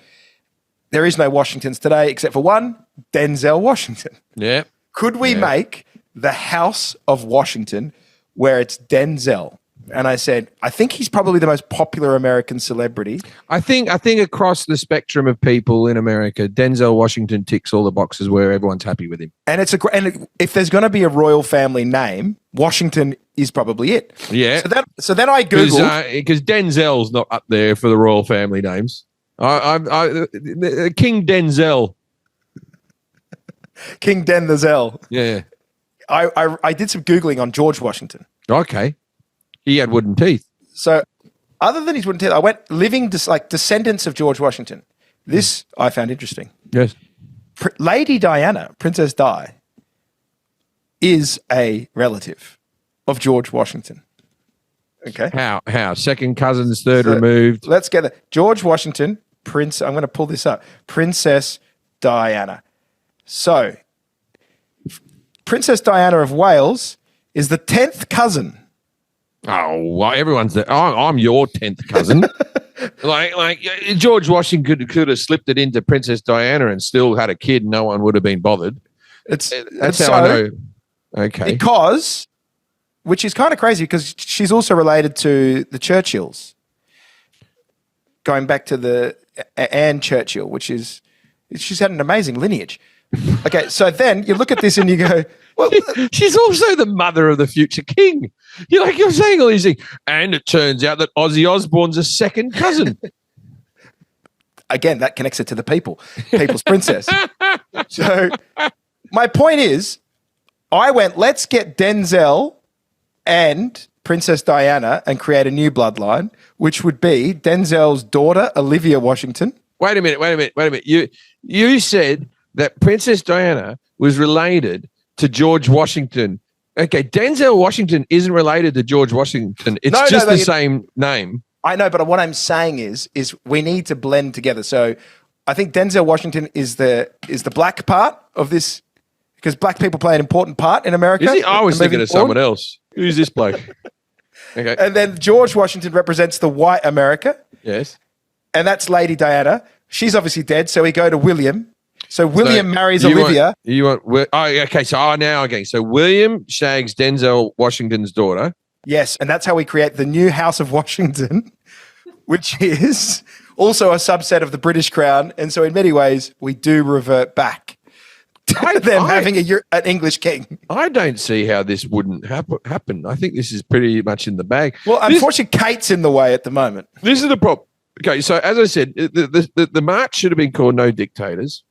There is no Washingtons today except for one, Denzel Washington. Yeah. Could we make the House of Washington where it's Denzel? And I said, I think he's probably the most popular American celebrity. I think across the spectrum of people in America, Denzel Washington ticks all the boxes where everyone's happy with him. And if there's going to be a royal family name, Washington is probably it. Yeah. So then I Googled. Because Denzel's not up there for the royal family names. King Denzel. King Denzel. Yeah. I did some Googling on George Washington. Okay. He had wooden teeth. So other than his wooden teeth, I went descendants of George Washington. This I found interesting. Yes. Lady Diana, Princess Di, is a relative of George Washington. Okay. How? Second cousins, third removed. Let's get it. George Washington, I'm going to pull this up. Princess Diana. So, Princess Diana of Wales is the 10th cousin. Oh, well, everyone's there. I'm your 10th cousin. like George Washington could have slipped it into Princess Diana and still had a kid. No one would have been bothered. That's how I know. Okay. Because, which is kind of crazy because she's also related to the Churchills. Going back to the Anne Churchill, she's had an amazing lineage. Okay, so then you look at this and you go, well, she's also the mother of the future king. You're saying all these things, and it turns out that Ozzy Osbourne's a second cousin. Again, that connects it to the people's princess. So my point is, I went, let's get Denzel and Princess Diana and create a new bloodline, which would be Denzel's daughter, Olivia Washington. Wait a minute. You said that Princess Diana was related to George Washington. Okay, Denzel Washington isn't related to George Washington. It's just the same name. I know, but what I'm saying is we need to blend together. So I think Denzel Washington is the black part of this, because black people play an important part in America. Is he? I was thinking of someone else. Who's this bloke? Okay. And then George Washington represents the white America. Yes. And that's Lady Diana. She's obviously dead, so we go to William. So William marries Olivia. So William shags Denzel Washington's daughter. Yes, and that's how we create the new House of Washington, which is also a subset of the British Crown. And so in many ways, we do revert back to them having an English king. I don't see how this wouldn't happen. I think this is pretty much in the bag. Well, unfortunately, Kate's in the way at the moment. This is the problem. Okay, so as I said, the march should have been called No Dictators.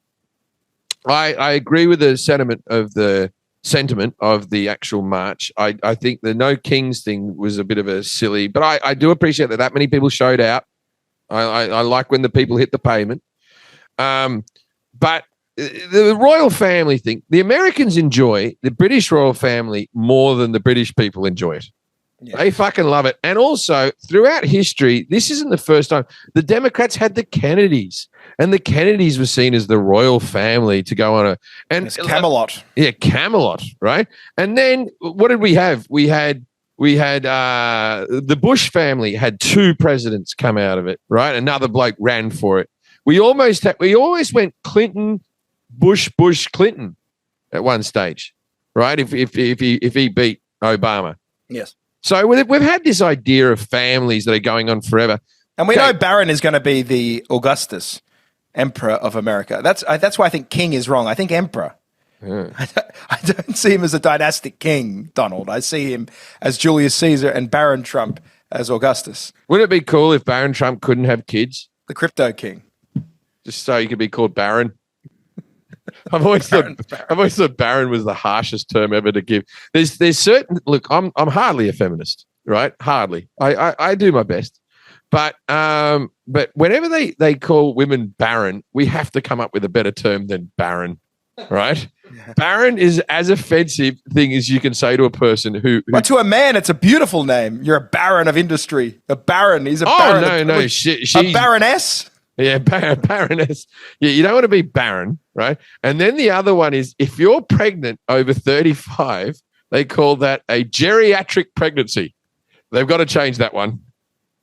I agree with the sentiment of the actual march. I think the No Kings thing was a bit of a silly, but I do appreciate that many people showed out. I like when the people hit the pavement. But the royal family thing, the Americans enjoy the British royal family more than the British people enjoy it. Yeah. They fucking love it. And also, throughout history, this isn't the first time. The Democrats had the Kennedys, and the Kennedys were seen as the royal family to go on it's Camelot. Camelot, right? And then what did we have? We had the Bush family had two presidents come out of it, right? Another bloke ran for it. We almost went Clinton, Bush, Clinton at one stage, right? If he beat Obama. Yes. So we've had this idea of families that are going on forever. And we know Barron is going to be the Augustus, Emperor of America. That's why I think king is wrong. I think Emperor. Yeah. I don't see him as a dynastic king, Donald. I see him as Julius Caesar and Baron Trump as Augustus. Wouldn't it be cool if Baron Trump couldn't have kids? The crypto king. Just so he could be called Baron. I've always thought Baron was the harshest term ever to give. There's certain look. I'm hardly a feminist, right? Hardly. I do my best, but whenever they call women Baron, we have to come up with a better term than Baron, right? Baron is as offensive thing as you can say to a person who But to a man, it's a beautiful name. You're a baron of industry. A baron. He's a baron. No. She's a baroness? Yeah, baroness. Yeah, you don't want to be baron, right? And then the other one is if you're pregnant over 35, they call that a geriatric pregnancy. They've got to change that one.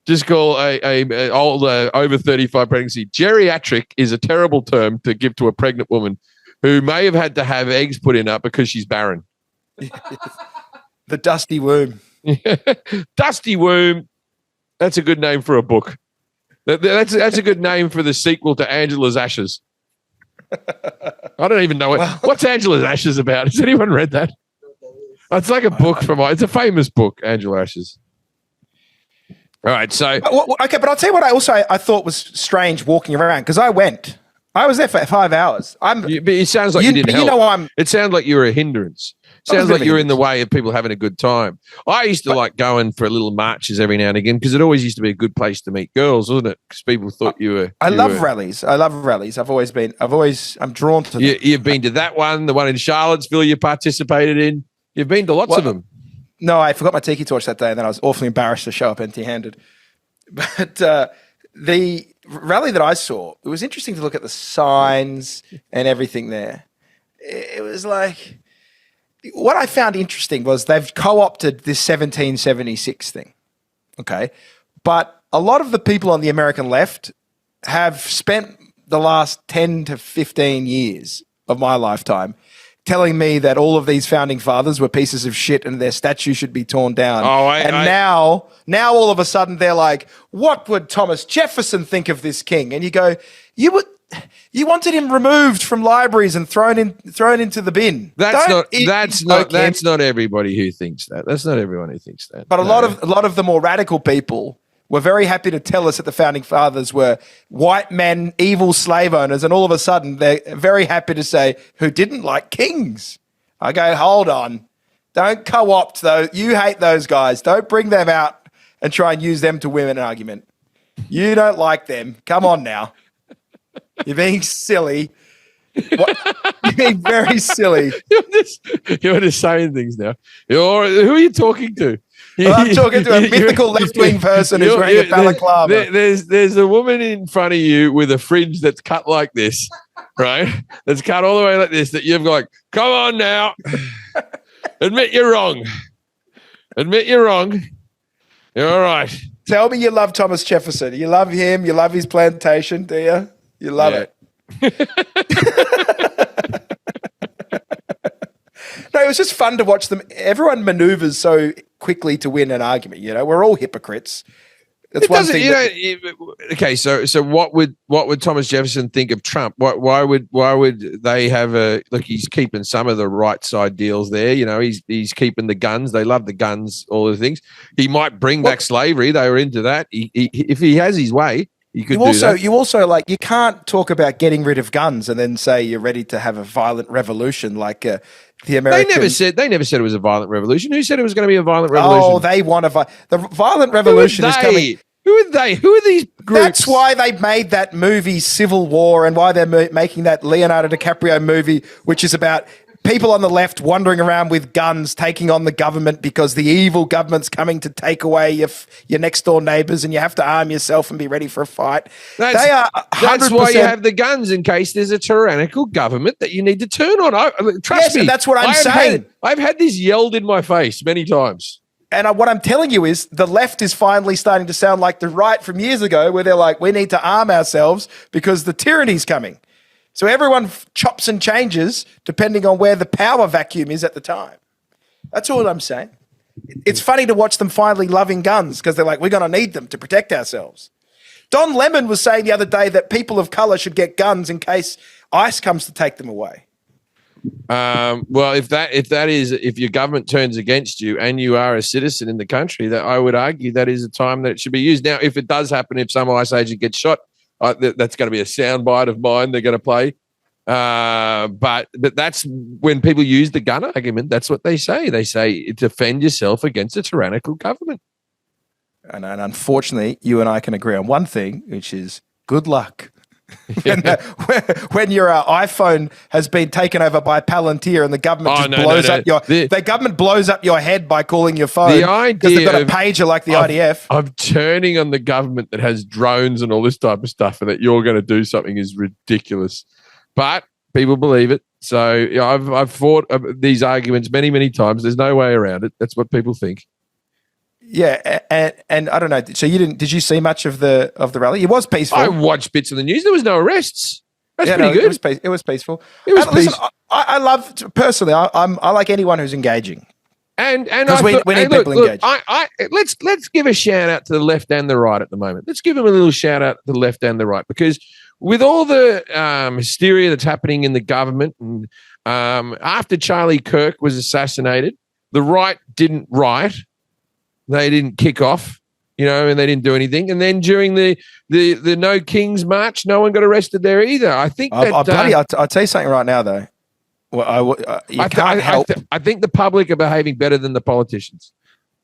Just call a old over 35 pregnancy. Geriatric is a terrible term to give to a pregnant woman who may have had to have eggs put in her because she's barren. The dusty womb. Dusty womb. That's a good name for a book. That's a good name for the sequel to Angela's Ashes. I don't even know what's Angela's Ashes about. Has anyone read that? It's like a book it's a famous book, Angela Ashes. All right, so okay, but I'll tell you what I thought was strange walking around because I was there for 5 hours. But it sounds like you didn't help. It sounds like you were a hindrance. Sounds like you're in the way of people having a good time. I used to like going for little marches every now and again because it always used to be a good place to meet girls, wasn't it? Because people thought you were. I love rallies. I'm drawn to them. You've been to that one, the one in Charlottesville you participated in. You've been to lots of them. No, I forgot my tiki torch that day, and then I was awfully embarrassed to show up empty-handed. But the rally that I saw, it was interesting to look at the signs and everything there. It was like, what I found interesting was they've co-opted this 1776 thing, okay? But a lot of the people on the American left have spent the last 10 to 15 years of my lifetime telling me that all of these founding fathers were pieces of shit and their statue should be torn down. Now all of a sudden they're like, what would Thomas Jefferson think of this king? And you go, you wanted him removed from libraries and thrown into the bin. That's not everybody who thinks that. That's not everyone who thinks that. But a lot of the more radical people were very happy to tell us that the founding fathers were white men, evil slave owners, and all of a sudden they're very happy to say who didn't like kings. I go, hold on. Don't co-opt those. You hate those guys. Don't bring them out and try and use them to win an argument. You don't like them. Come on now. You're being silly. You're being very silly. You're just saying things now. Who are you talking to? Well, I'm talking to a mythical left-wing person who's wearing a balaclava. There's a woman in front of you with a fringe that's cut like this, right? That's cut all the way like this, that you've got, come on now. Admit you're wrong. Admit you're wrong. You're all right. Tell me you love Thomas Jefferson. You love him. You love his plantation, do you? You love it. No, it was just fun to watch them. Everyone maneuvers so quickly to win an argument. You know, we're all hypocrites. That's one thing. Okay, so what would Thomas Jefferson think of Trump? Why would they have look? He's keeping some of the right side deals there. You know, he's keeping the guns. They love the guns, all the things. He might bring back slavery. They were into that. If he has his way. You also like, you can't talk about getting rid of guns and then say you're ready to have a violent revolution like the American. They never said it was a violent revolution. Who said it was going to be a violent revolution? Oh, they want the violent revolution is coming. Who are they? Who are these groups? That's why they made that movie Civil War and why they're making that Leonardo DiCaprio movie, which is about people on the left wandering around with guns, taking on the government because the evil government's coming to take away your next door neighbors, and you have to arm yourself and be ready for a fight. That's why you have the guns, in case there's a tyrannical government that you need to turn on. Trust me. That's what I'm saying. I've had this yelled in my face many times. And what I'm telling you is the left is finally starting to sound like the right from years ago, where they're like, we need to arm ourselves because the tyranny's coming. So everyone chops and changes depending on where the power vacuum is at the time. That's all I'm saying. It's funny to watch them finally loving guns because they're like, we're going to need them to protect ourselves. Don Lemon was saying the other day that people of color should get guns in case ICE comes to take them away. Well, if your government turns against you and you are a citizen in the country, that I would argue that is a time that it should be used. Now, if it does happen, if some ICE agent gets shot, that's going to be a soundbite of mine they're going to play. But that's when people use the gun argument. That's what they say. They say defend yourself against a tyrannical government. And unfortunately, you and I can agree on one thing, which is good luck. when your iPhone has been taken over by Palantir and the government blows up the government blows up your head by calling your phone because they've got a pager like the IDF. I'm turning on the government that has drones and all this type of stuff, and that you're going to do something is ridiculous. But people believe it. So I've fought these arguments many, many times. There's no way around it. That's what people think. Yeah, and I don't know. So did you see much of the rally? It was peaceful. I watched bits of the news. There was no arrests. That's pretty good. It was peaceful. It was listen, I love personally. I like anyone who's engaging. And we need people engaged. Let's give a shout out to the left and the right at the moment. Let's give them a little shout out to the left and the right, because with all the hysteria that's happening in the government, and after Charlie Kirk was assassinated, the right didn't riot. They didn't kick off, and they didn't do anything. And then during the No Kings March, no one got arrested there either. I think I'll tell you something right now, though. Well, you can't help. I think the public are behaving better than the politicians.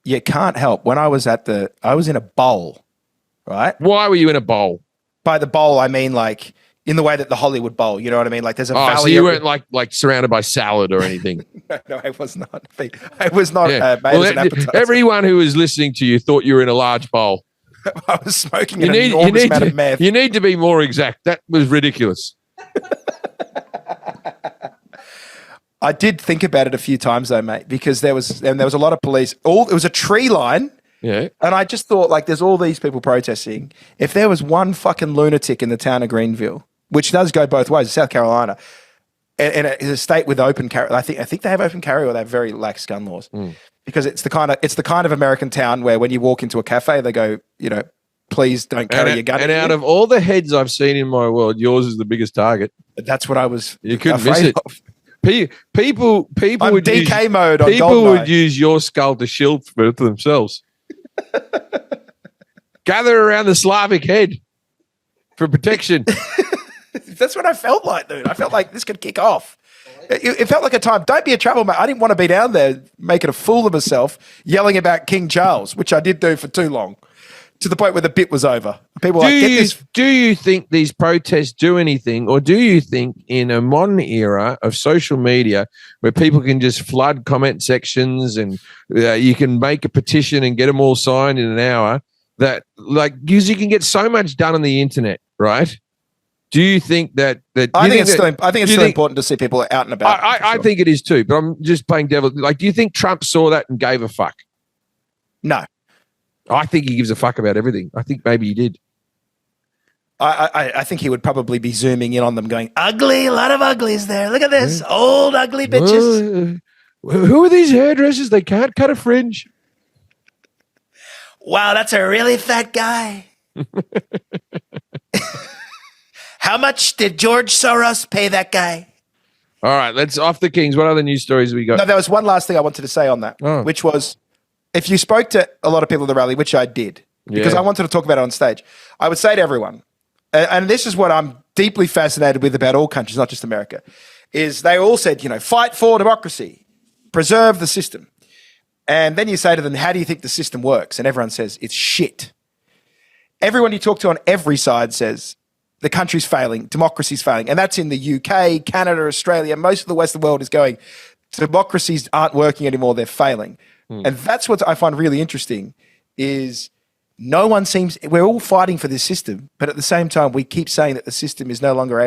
You can't help. When I was in a bowl, right? Why were you in a bowl? By the bowl, I mean like in the way that the Hollywood Bowl. You know what I mean? Like there's a valley. So you weren't like surrounded by salad or anything. No, I was not. I was not made as an appetizer. Everyone who was listening to you thought you were in a large bowl. I was smoking an enormous amount of meth. You need to be more exact. That was ridiculous. I did think about it a few times though, mate, because there was a lot of police. It was a tree line. Yeah. And I just thought, like, there's all these people protesting. If there was one fucking lunatic in the town of Greenville, which does go both ways, South Carolina, and it is a state with open carry. I think they have open carry, or they have very lax gun laws, because it's the kind of American town where when you walk into a cafe, they go, please don't carry your gun. And out of all the heads I've seen in my world, yours is the biggest target. That's what I was. You couldn't miss it. People I'm would DK use, mode on people would use your skull to shield for themselves. Gather around the Slavic head for protection. That's what I felt like, dude. I felt like this could kick off. It felt like a time. Don't be a troublemaker. I didn't want to be down there making a fool of myself, yelling about King Charles, which I did do for too long, to the point where the bit was over. People do you think these protests do anything, or do you think in a modern era of social media where people can just flood comment sections and you can make a petition and get them all signed in an hour, that because you can get so much done on the internet, right? Do you think that I think it's still important to see people out and about? I think it is too, but I'm just playing devil. Do you think Trump saw that and gave a fuck? No. I think he gives a fuck about everything. I think maybe he did. I think he would probably be zooming in on them going, ugly, a lot of uglies there. Look at this, old ugly bitches. Who are these hairdressers? They can't cut a fringe. Wow, that's a really fat guy. How much did George Soros pay that guy? All right, let's off the Kings. What other news stories have we got? No, there was one last thing I wanted to say on that, which was, if you spoke to a lot of people at the rally, which I did, because I wanted to talk about it on stage, I would say to everyone, and this is what I'm deeply fascinated with about all countries, not just America, is they all said, fight for democracy, preserve the system. And then you say to them, how do you think the system works? And everyone says, it's shit. Everyone you talk to on every side says, the country's failing, democracy's failing. And that's in the UK, Canada, Australia. Most of the Western world is going, democracies aren't working anymore, they're failing. And that's what I find really interesting is we're all fighting for this system, but at the same time, we keep saying that the system is no longer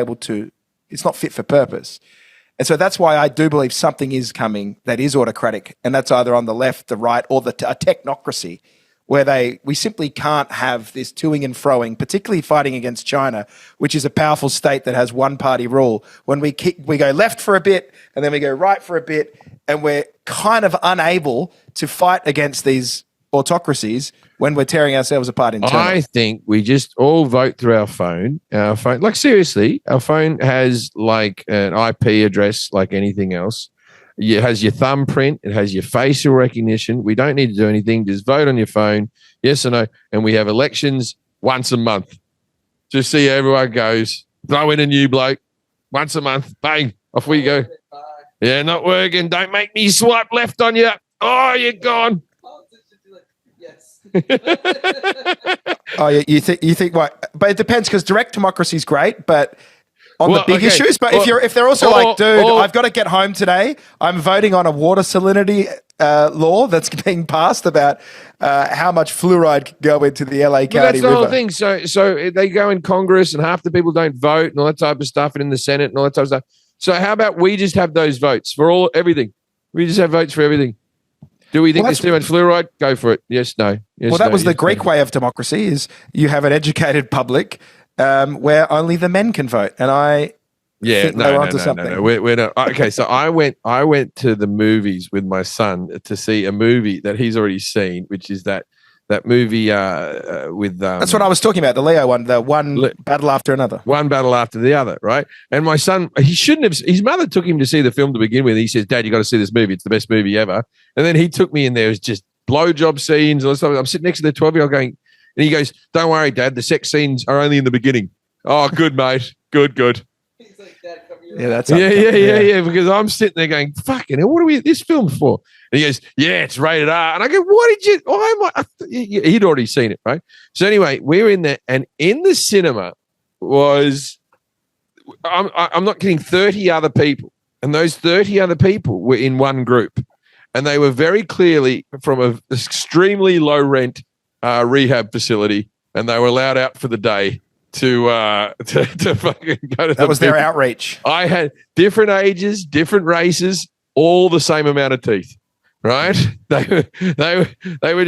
it's not fit for purpose. And so that's why I do believe something is coming that is autocratic, and that's either on the left, the right, or a technocracy, where we simply can't have this toing and froing, particularly fighting against China, which is a powerful state that has one-party rule. When we go left for a bit, and then we go right for a bit, and we're kind of unable to fight against these autocracies when we're tearing ourselves apart internally. I think we just all vote through our phone. Like seriously, our phone has like an IP address like anything else. It has your thumbprint. It has your facial recognition. We don't need to do anything. Just vote on your phone, yes or no. And we have elections once a month. Just see how everyone goes. Throw in a new bloke once a month. Bang, off we go. Yeah, not working. Don't make me swipe left on you. Oh, you're gone. Yes. Oh, yeah, you think what? But it depends because direct democracy is great, but on the big issues. But if they're also like, dude, I've got to get home today. I'm voting on a water salinity law that's being passed about how much fluoride can go into the LA County that's the River. whole thing. So they go in Congress and half the people don't vote and all that type of stuff, and in the Senate and all that type of stuff. So how about we just have those votes for everything? We just have votes for everything. Do we think there's too much fluoride? Go for it. Yes, no. Yes, well, that was the yes, Greek way of democracy: is you have an educated public where only the men can vote, and I. Yeah, no. We're not. Okay, so I went to the movies with my son to see a movie that he's already seen, which is that movie with. That's what I was talking about, the Leo one, the one battle after another. One battle after the other, right? And my son, he shouldn't have. His mother took him to see the film to begin with. He says, "Dad, you got to see this movie. It's the best movie ever." And then he took me in there. It was just blowjob scenes and stuff. I'm sitting next to the 12-year-old going, and he goes, "Don't worry, Dad. The sex scenes are only in the beginning." Oh, good, mate. Good. Yeah, that's yeah. Because I'm sitting there going, "Fucking hell, what are we at this film for?" And he goes, "Yeah, it's rated R." And I go, "What did you? Why am I?" He'd already seen it, right? So anyway, we're in there, and in the cinema was, I'm not kidding, 30 other people, and those 30 other people were in one group, and they were very clearly from an extremely low rent rehab facility, and they were allowed out for the day. To fucking go to that was their outreach. I had different ages, different races, all the same amount of teeth, right? They were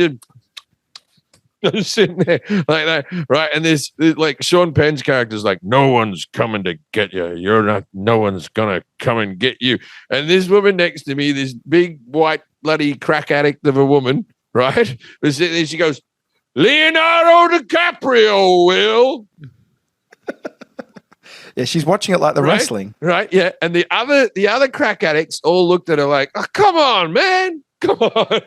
just sitting there like that, right? And there's like Sean Penn's character's like, "No one's coming to get you. You're not. No one's gonna come and get you." And this woman next to me, this big white bloody crack addict of a woman, right? She goes, "Leonardo DiCaprio, Will." Yeah, she's watching it like the wrestling. Right, yeah. And the other crack addicts all looked at her like, "Oh, come on, man. Come on."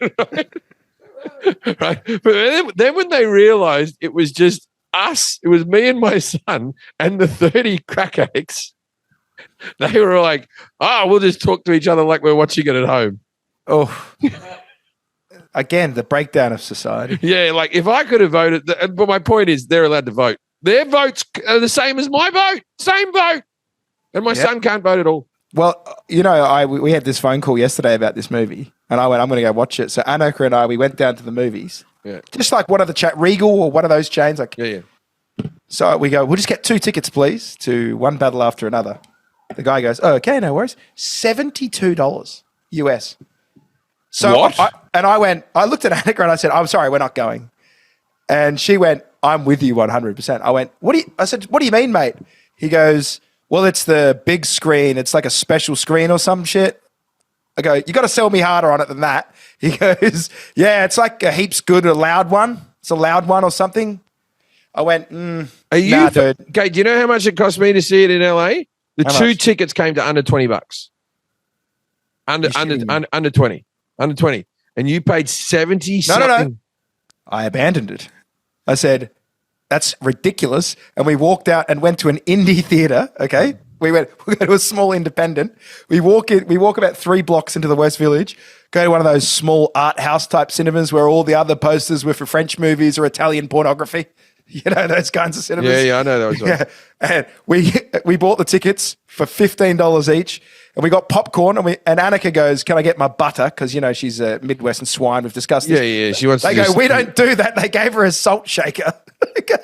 Right. But then when they realized it was just us, it was me and my son and the 30 crack addicts, they were like, "Oh, we'll just talk to each other like we're watching it at home." Oh. Again, the breakdown of society. Yeah, like if I could have voted, but my point is they're allowed to vote. Their votes are the same as my vote. Same vote. And my son can't vote at all. Well, you know, we had this phone call yesterday about this movie, and I went, "I'm going to go watch it." So Annika and I, we went down to the movies. Yeah. Just like one of the Regal or one of those chains. Like, yeah. So we go, "We'll just get 2 tickets, please, to One Battle After Another." The guy goes, "Oh, okay, no worries. $72 US. So what? I looked at Annika and I said, "I'm sorry, we're not going." And she went, "I'm with you 100%. I went, I said, "What do you mean, mate?" He goes, "Well, it's the big screen. It's like a special screen or some shit." I go, "You got to sell me harder on it than that." He goes, "Yeah, it's like a heaps good, a loud one. It's a loud one or something." I went, Are you, nah, dude. Okay, do you know how much it cost me to see it in LA? The How two much? tickets came to under $20. Under 20. Under 20. And you paid 70 something. No. I abandoned it. I said, "That's ridiculous." And we walked out and went to an indie theater. Okay. We go to a small independent. We walk about 3 blocks into the West Village, go to one of those small art house type cinemas where all the other posters were for French movies or Italian pornography. You know, those kinds of cinemas. Yeah, I know those ones. Yeah. And we bought the tickets for $15 each, and we got popcorn, and Annika goes, "Can I get my butter?" Because, you know, she's a Midwestern swine. We've discussed this. Yeah. She wants They go, "We don't do that." They gave her a salt shaker. Okay.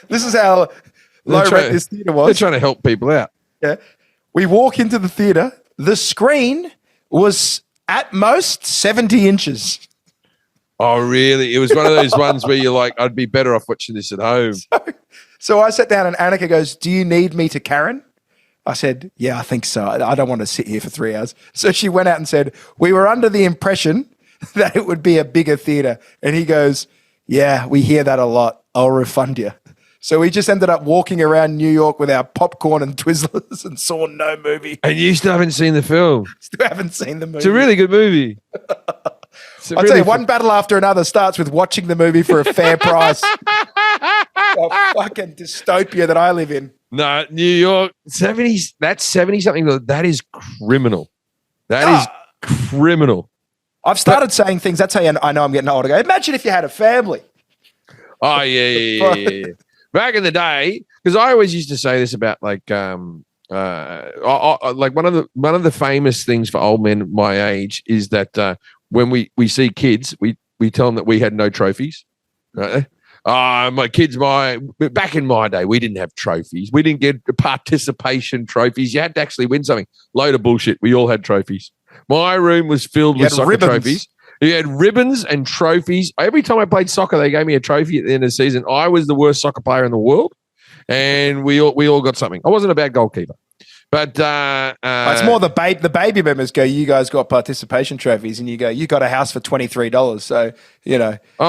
This is how low rent this theater was. They're trying to help people out. Yeah. We walk into the theater. The screen was at most 70 inches. Oh, really? It was one of those ones where you're like, I'd be better off watching this at home. So I sat down and Annika goes, "Do you need me to Karen?" I said, "Yeah, I think so. I don't want to sit here for 3 hours." So she went out and said, "We were under the impression that it would be a bigger theater." And he goes, "Yeah, we hear that a lot. I'll refund you." So we just ended up walking around New York with our popcorn and Twizzlers and saw no movie. And you still haven't seen the film. Still haven't seen the movie. It's a really good movie. I'll tell you, One Battle After Another starts with watching the movie for a fair price. A fucking dystopia that I live in. No, New York, 70, that's 70 something. That is criminal. That is criminal. I've started saying things. That's how I know I'm getting old. I go, imagine if you had a family. Oh yeah. Back in the day, because I always used to say this about like like one of the famous things for old men my age is that when we see kids, we tell them that we had no trophies. Right? My kids, back in my day, we didn't have trophies. We didn't get participation trophies. You had to actually win something. Load of bullshit. We all had trophies. My room was filled with soccer trophies. You had ribbons and trophies. Every time I played soccer, they gave me a trophy at the end of the season. I was the worst soccer player in the world, and we all got something. I wasn't a bad goalkeeper. But it's more the baby boomers go, you guys got participation trophies, and you go, you got a house for $23. So,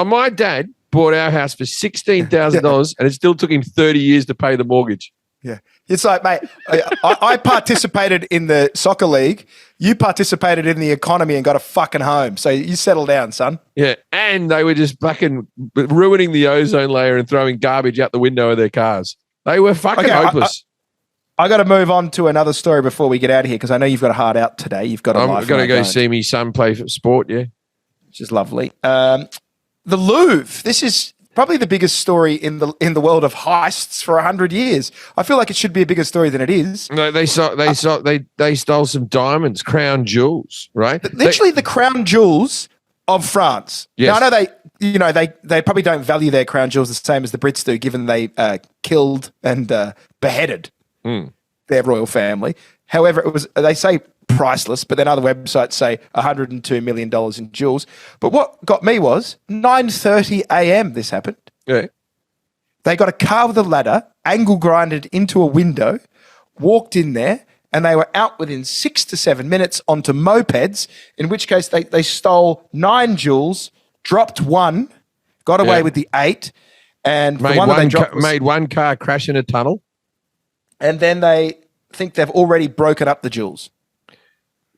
my dad bought our house for $16,000 and it still took him 30 years to pay the mortgage. Yeah. It's like, mate, I participated in the soccer league. You participated in the economy and got a fucking home. So you settle down, son. Yeah. And they were just fucking ruining the ozone layer and throwing garbage out the window of their cars. They were fucking hopeless. I got to move on to another story before we get out of here because I know you've got a heart out today. You've got a life. I'm going to go see me son play for sport, yeah. Which is lovely. The Louvre. This is probably the biggest story in the world of heists for 100 years. I feel like it should be a bigger story than it is. No, they stole some diamonds, crown jewels, right? Literally the crown jewels of France. Yes. Now, I know they probably don't value their crown jewels the same as the Brits do, given they killed and beheaded their royal family. However, they say priceless, but then other websites say $102 million in jewels. But what got me was 9:30 a.m. this happened. Yeah. They got a car with a ladder, angle grinded into a window, walked in there, and they were out within 6 to 7 minutes onto mopeds, in which case they stole 9 jewels, dropped 1, got away with the 8, and made the one that they dropped made one car crash in a tunnel. And then they think they've already broken up the jewels.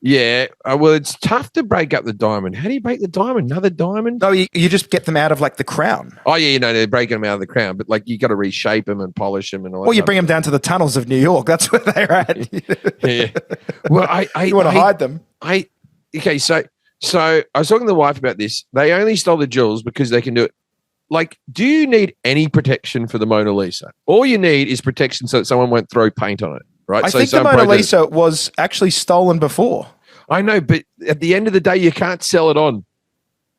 Yeah, well, it's tough to break up the diamond. How do you break the diamond? Another diamond? No, you just get them out of like the crown. Oh, yeah, they're breaking them out of the crown, but like you got to reshape them and polish them and all that. Or you bring them down to the tunnels of New York. That's where they're at. Yeah. Well, you want to hide them. Okay, so I was talking to the wife about this. They only stole the jewels because they can do it. Like, do you need any protection for the Mona Lisa? All you need is protection so that someone won't throw paint on it. Right? I think the Mona Lisa was actually stolen before. I know, but at the end of the day, you can't sell it on.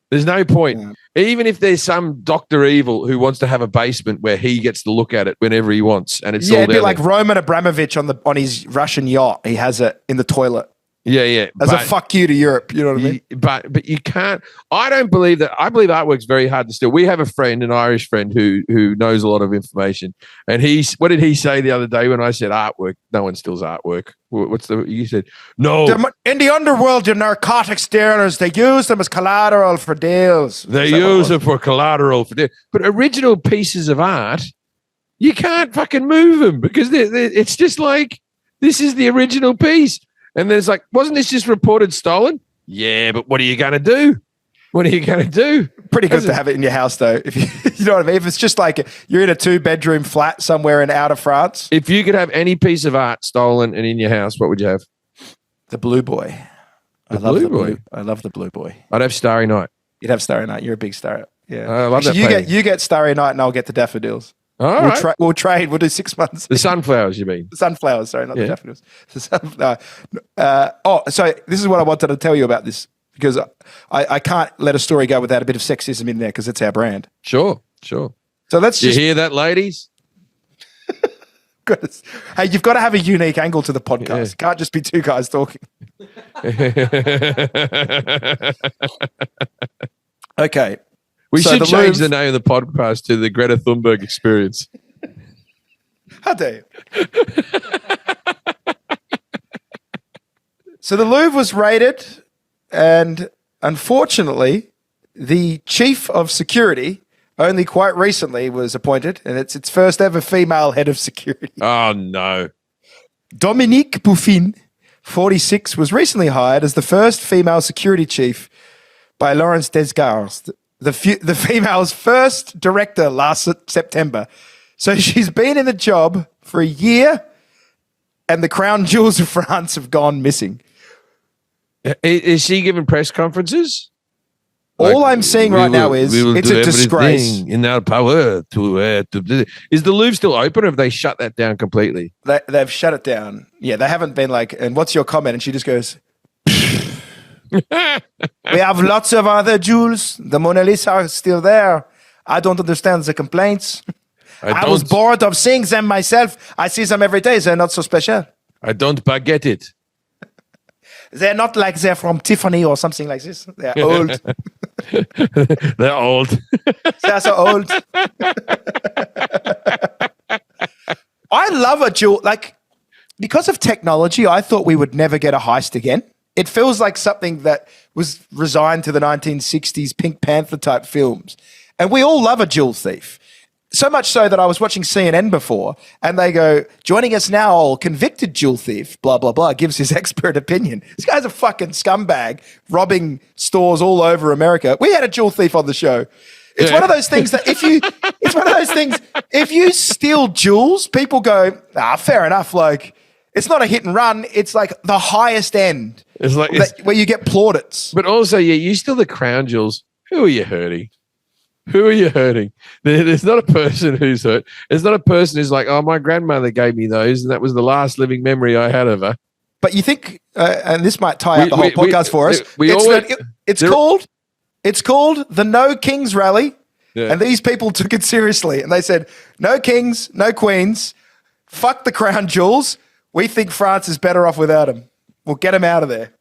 There's no point. Yeah. Even if there's some Dr. Evil who wants to have a basement where he gets to look at it whenever he wants, and it's all it'd be like Roman Abramovich on his Russian yacht. He has it in the toilet. Yeah. As a fuck you to Europe, you know what I mean? But you can't. I don't believe that. I believe artwork's very hard to steal. We have a friend, an Irish friend, who knows a lot of information. And what did he say the other day when I said artwork? No one steals artwork. You said no. In the underworld, the narcotics dealers, they use them as collateral for deals. They use them for collateral for deals. But original pieces of art, you can't fucking move them because it's just like this is the original piece. And then it's like, wasn't this just reported stolen? Yeah, but what are you going to do? What are you going to do? Pretty good to have it in your house, though. If you know what I mean? If it's just like you're in a 2-bedroom flat somewhere in out of France. If you could have any piece of art stolen and in your house, what would you have? The Blue Boy. I love the Blue Boy. I'd have Starry Night. You'd have Starry Night. You're a big Starry. Yeah. I love that. You get Starry Night and I'll get the daffodils. All right. We'll trade. We'll do 6 months. The sunflowers, you mean? The sunflowers, sorry, not the daffodils. So this is what I wanted to tell you about this because I can't let a story go without a bit of sexism in there because it's our brand. Sure. So let's just... You hear that, ladies? Goodness. Hey, you've got to have a unique angle to the podcast. Yeah. It can't just be 2 guys talking. Okay. We should change the name of the podcast to the Greta Thunberg Experience. How dare you? So the Louvre was raided, and unfortunately, the chief of security only quite recently was appointed, and it's its first ever female head of security. Oh, no. Dominique Bouffin, 46, was recently hired as the first female security chief by Laurence Desgars, the female's first director last September. So she's been in the job for a year and the crown jewels of France have gone missing. Is she giving press conferences? All I'm seeing right now is it's a disgrace. In our power to is the Louvre still open, or have they shut that down completely? They've shut it down. Yeah, they haven't been like, and what's your comment? And she just goes, we have lots of other jewels. The Mona Lisa is still there. I don't understand the complaints. I was bored of seeing them myself. I see them every day. They're not so special. I don't baguette it. They're not like they're from Tiffany or something like this. They're old. They're old. They're so old. I love a jewel. Like, because of technology, I thought we would never get a heist again. It feels like something that was resigned to the 1960s Pink Panther type films. And we all love a jewel thief. So much so that I was watching CNN before, and they go, joining us now, convicted jewel thief, blah, blah, blah, gives his expert opinion. This guy's a fucking scumbag, robbing stores all over America. We had a jewel thief on the show. It's one of those things that if you steal jewels, people go, fair enough. Like, it's not a hit and run. It's like the highest end. It's like where you get plaudits. But also, you steal the crown jewels. Who are you hurting? Who are you hurting? There's not a person who's hurt. There's not a person who's like, oh, my grandmother gave me those, and that was the last living memory I had of her. But you think, and this might tie up the whole podcast for us, it's called the No Kings Rally, and these people took it seriously, and they said, no kings, no queens, fuck the crown jewels. We think France is better off without them. We'll get them out of there.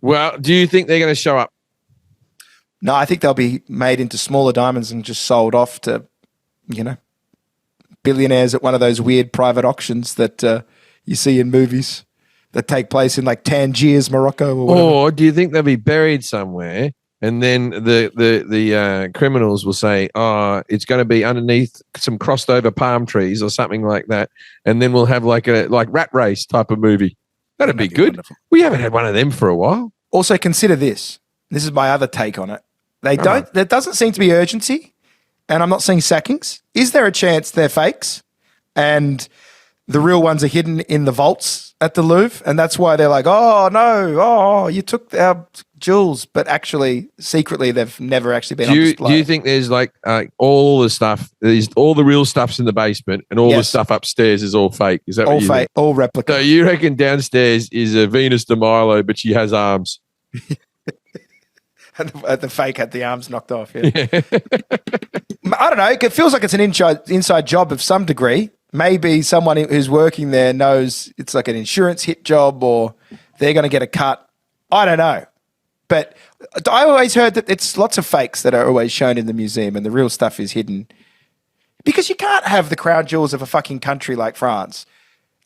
Well, do you think they're going to show up? No, I think they'll be made into smaller diamonds and just sold off to, billionaires at one of those weird private auctions that you see in movies that take place in like Tangiers, Morocco, or whatever. Or do you think they'll be buried somewhere, and then the criminals will say, "Oh, it's going to be underneath some crossed over palm trees or something like that," and then we'll have like Rat Race type of movie. That'd be good. Wonderful. We haven't had one of them for a while. Also, consider this. This is my other take on it. There doesn't seem to be urgency, and I'm not seeing sackings. Is there a chance they're fakes and the real ones are hidden in the vaults at the Louvre, and that's why they're like, oh, no, you took our jewels, but actually, secretly, they've never actually been on display. Do you think there's like all the stuff, all the real stuff's in the basement, and all the stuff upstairs is all fake? Is that all what you fake, think? all replica? So you reckon downstairs is a Venus de Milo, but she has arms? And the fake had the arms knocked off. Yeah. I don't know. It feels like it's an inside job of some degree. Maybe someone who's working there knows it's like an insurance hit job, or they're going to get a cut. I don't know. But I always heard that it's lots of fakes that are always shown in the museum, and the real stuff is hidden. Because you can't have the crown jewels of a fucking country like France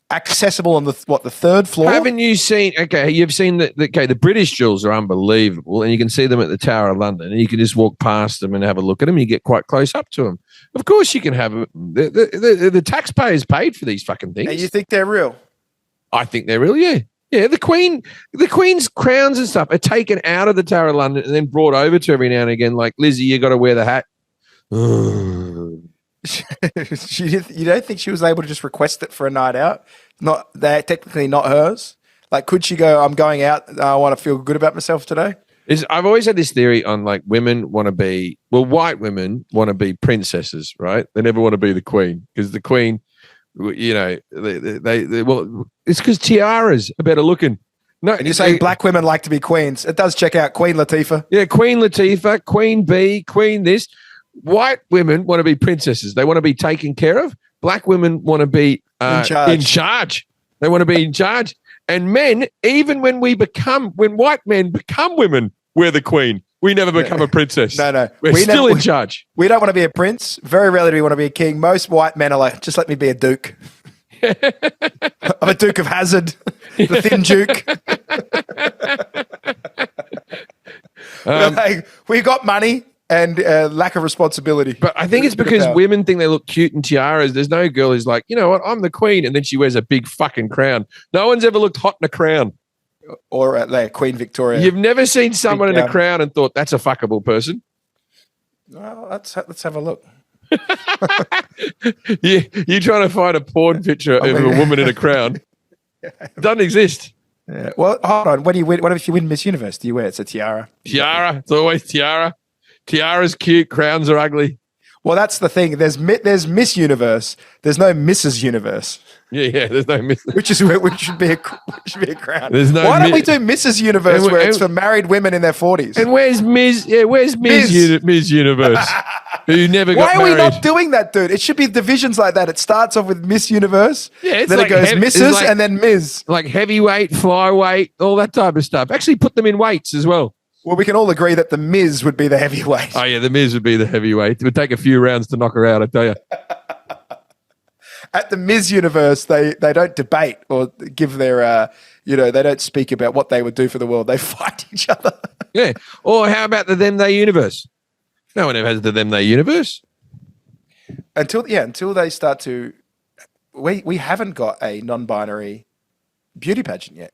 accessible on the third floor. Haven't you seen? Okay, you've seen the British jewels are unbelievable, and you can see them at the Tower of London, and you can just walk past them and have a look at them. And you get quite close up to them. Of course, you can have them. The taxpayers paid for these fucking things. And you think they're real? I think they're real. Yeah. Yeah, the Queen's crowns and stuff are taken out of the Tower of London and then brought over to every now and again. Like, Lizzie, you got to wear the hat. You don't think she was able to just request it for a night out? They're technically not hers. Like, could she go, I'm going out, I want to feel good about myself today? I've always had this theory on, like, white women want to be princesses, right? They never want to be the Queen, because the Queen, it's because tiaras are better looking. No, and you're saying black women like to be queens. It does check out. Queen Latifah. Yeah, Queen Latifah, Queen Bee, Queen this. White women want to be princesses. They want to be taken care of. Black women want to be in charge. They want to be in charge. And men, even when white men become women, we're the queen. We never become a princess. No. We're still in charge. We don't want to be a prince. Very rarely do we want to be a king. Most white men are like, just let me be a duke. I'm a Duke of Hazzard, the thin Duke. We got money and lack of responsibility. But I think it's because women think they look cute in tiaras. There's no girl who's like, you know what, I'm the queen, and then she wears a big fucking crown. No one's ever looked hot in a crown. Or Queen Victoria. You've never seen someone in a crown and thought, that's a fuckable person? Well, let's have a look. You're trying to find a porn picture of a woman in a crown. It doesn't exist. Yeah. Well, hold on. What do you win? What if you win Miss Universe? Do you wear it? It's a tiara. Tiara. It's always tiara. Tiara's cute. Crowns are ugly. Well, that's the thing. There's Miss Universe. There's no Mrs. Universe. Yeah. There's no Miss. Which should be a crown. There's no. Why don't we do Mrs. Universe where it's for married women in their 40s? And where's Ms. Yeah, where's Ms. Universe? Who never got married? Why are we not doing that, dude? It should be divisions like that. It starts off with Miss Universe. Yeah, it's then like it goes Mrs. and then Ms. Like heavyweight, flyweight, all that type of stuff. Actually, put them in weights as well. Well, we can all agree that the Miz would be the heavyweight. Oh, yeah, the Miz would be the heavyweight. It would take a few rounds to knock her out, I tell you. At the Miz universe, they don't debate or give their, they don't speak about what they would do for the world. They fight each other. Yeah. Or how about the Them They universe? No one ever has the Them They universe. Until they start to, we haven't got a non-binary beauty pageant yet.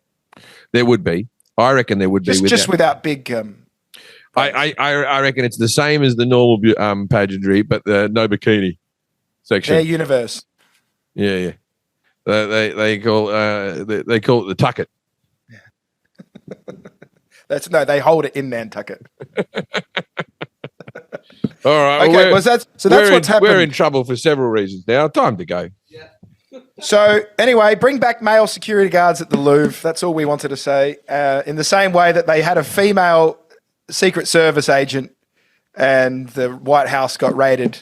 There would be. I reckon there would be. Just without big. I reckon it's the same as the normal pageantry, but no bikini section. Their universe. Yeah. They call it the tucket. They hold it in Nantucket. All right. Okay. That's what's happened. We're in trouble for several reasons now. Time to go. Yeah. So anyway, bring back male security guards at the Louvre. That's all we wanted to say. In the same way that they had a female Secret Service agent and the White House got raided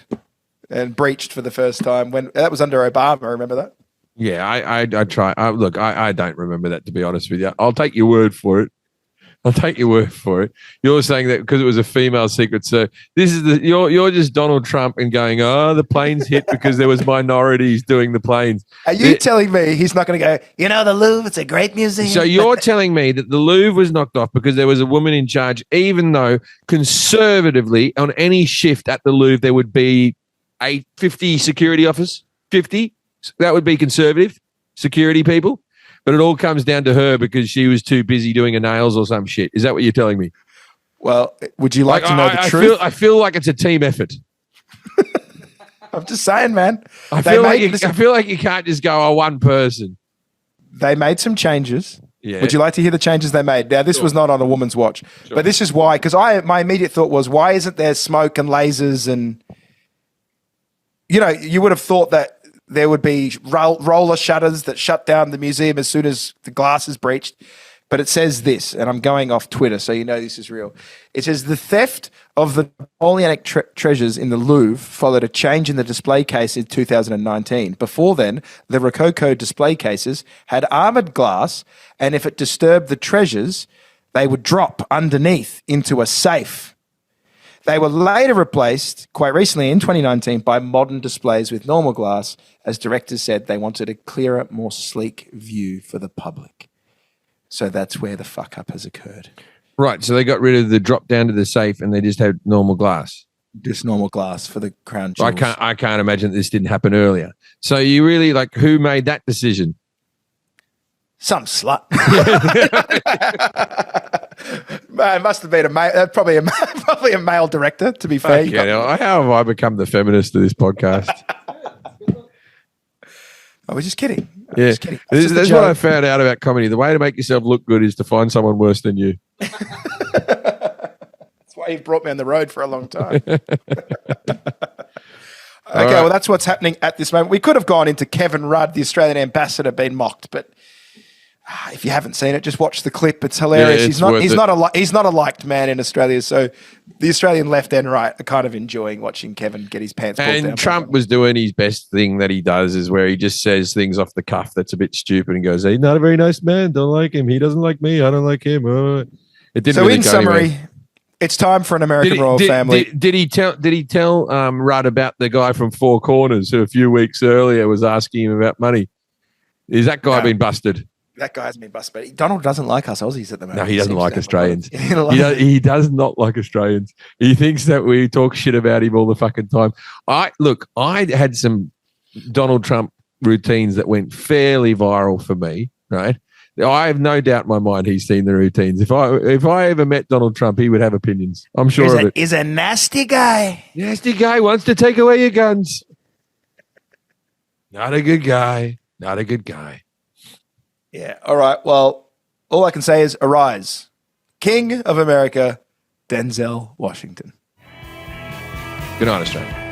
and breached for the first time when that was under Obama. Remember that? Yeah, I try. Look, I don't remember that, to be honest with you. I'll take your word for it. You're saying that because it was a female Secret Service. This is you're just Donald Trump and going, oh, the planes hit because there was minorities doing the planes. Are you telling me he's not going to go, the Louvre, it's a great museum? So you're telling me that the Louvre was knocked off because there was a woman in charge, even though conservatively on any shift at the Louvre there would be 50 security officers, 50? That would be conservative security people. But it all comes down to her because she was too busy doing her nails or some shit. Is that what you're telling me? Well, would you like to know the truth? I feel like it's a team effort. I'm just saying, man. I feel like you can't just go, one person. They made some changes. Yeah. Would you like to hear the changes they made? Now, this was not on a woman's watch, but this is why. Because my immediate thought was, why isn't there smoke and lasers and, you would have thought that there would be roller shutters that shut down the museum as soon as the glass is breached. But it says this, and I'm going off Twitter, so you know this is real. It says the theft of the Napoleonic treasures in the Louvre followed a change in the display case in 2019. Before then, the Rococo display cases had armored glass, and if it disturbed the treasures, they would drop underneath into a safe. They were later replaced, quite recently in 2019, by modern displays with normal glass. As directors said, they wanted a clearer, more sleek view for the public. So that's where the fuck up has occurred. Right, so they got rid of the drop down to the safe and they just had normal glass. Just normal glass for the crown jewels. I can't imagine this didn't happen earlier. So you really, who made that decision? Some slut. It must have been probably a male director, to be fair. How have I become the feminist of this podcast? I was just kidding. That's what I found out about comedy. The way to make yourself look good is to find someone worse than you. That's why you've brought me on the road for a long time. Well, that's what's happening at this moment. We could have gone into Kevin Rudd, the Australian ambassador, being mocked, but if you haven't seen it, just watch the clip. It's hilarious. Yeah, he's not a liked man in Australia. So the Australian left and right are kind of enjoying watching Kevin get his pants pulled down. And Trump was doing his best thing that he does, is where he just says things off the cuff that's a bit stupid and goes, "He's not a very nice man. Don't like him. He doesn't like me. I don't like him." It didn't. So really in summary, anywhere. It's time for an American royal family. Did he tell Rudd about the guy from Four Corners who a few weeks earlier was asking him about money? Is that guy been busted? That guy's been busted. But Donald doesn't like us Aussies at the moment. No, he doesn't like Australians. He does not like Australians. He thinks that we talk shit about him all the fucking time. I had some Donald Trump routines that went fairly viral for me, right? I have no doubt in my mind he's seen the routines. If I ever met Donald Trump, he would have opinions. I'm sure of it. He's a nasty guy. Nasty guy wants to take away your guns. Not a good guy. Not a good guy. Yeah. All right. Well, all I can say is arise. King of America, Denzel Washington. Good night, Australia.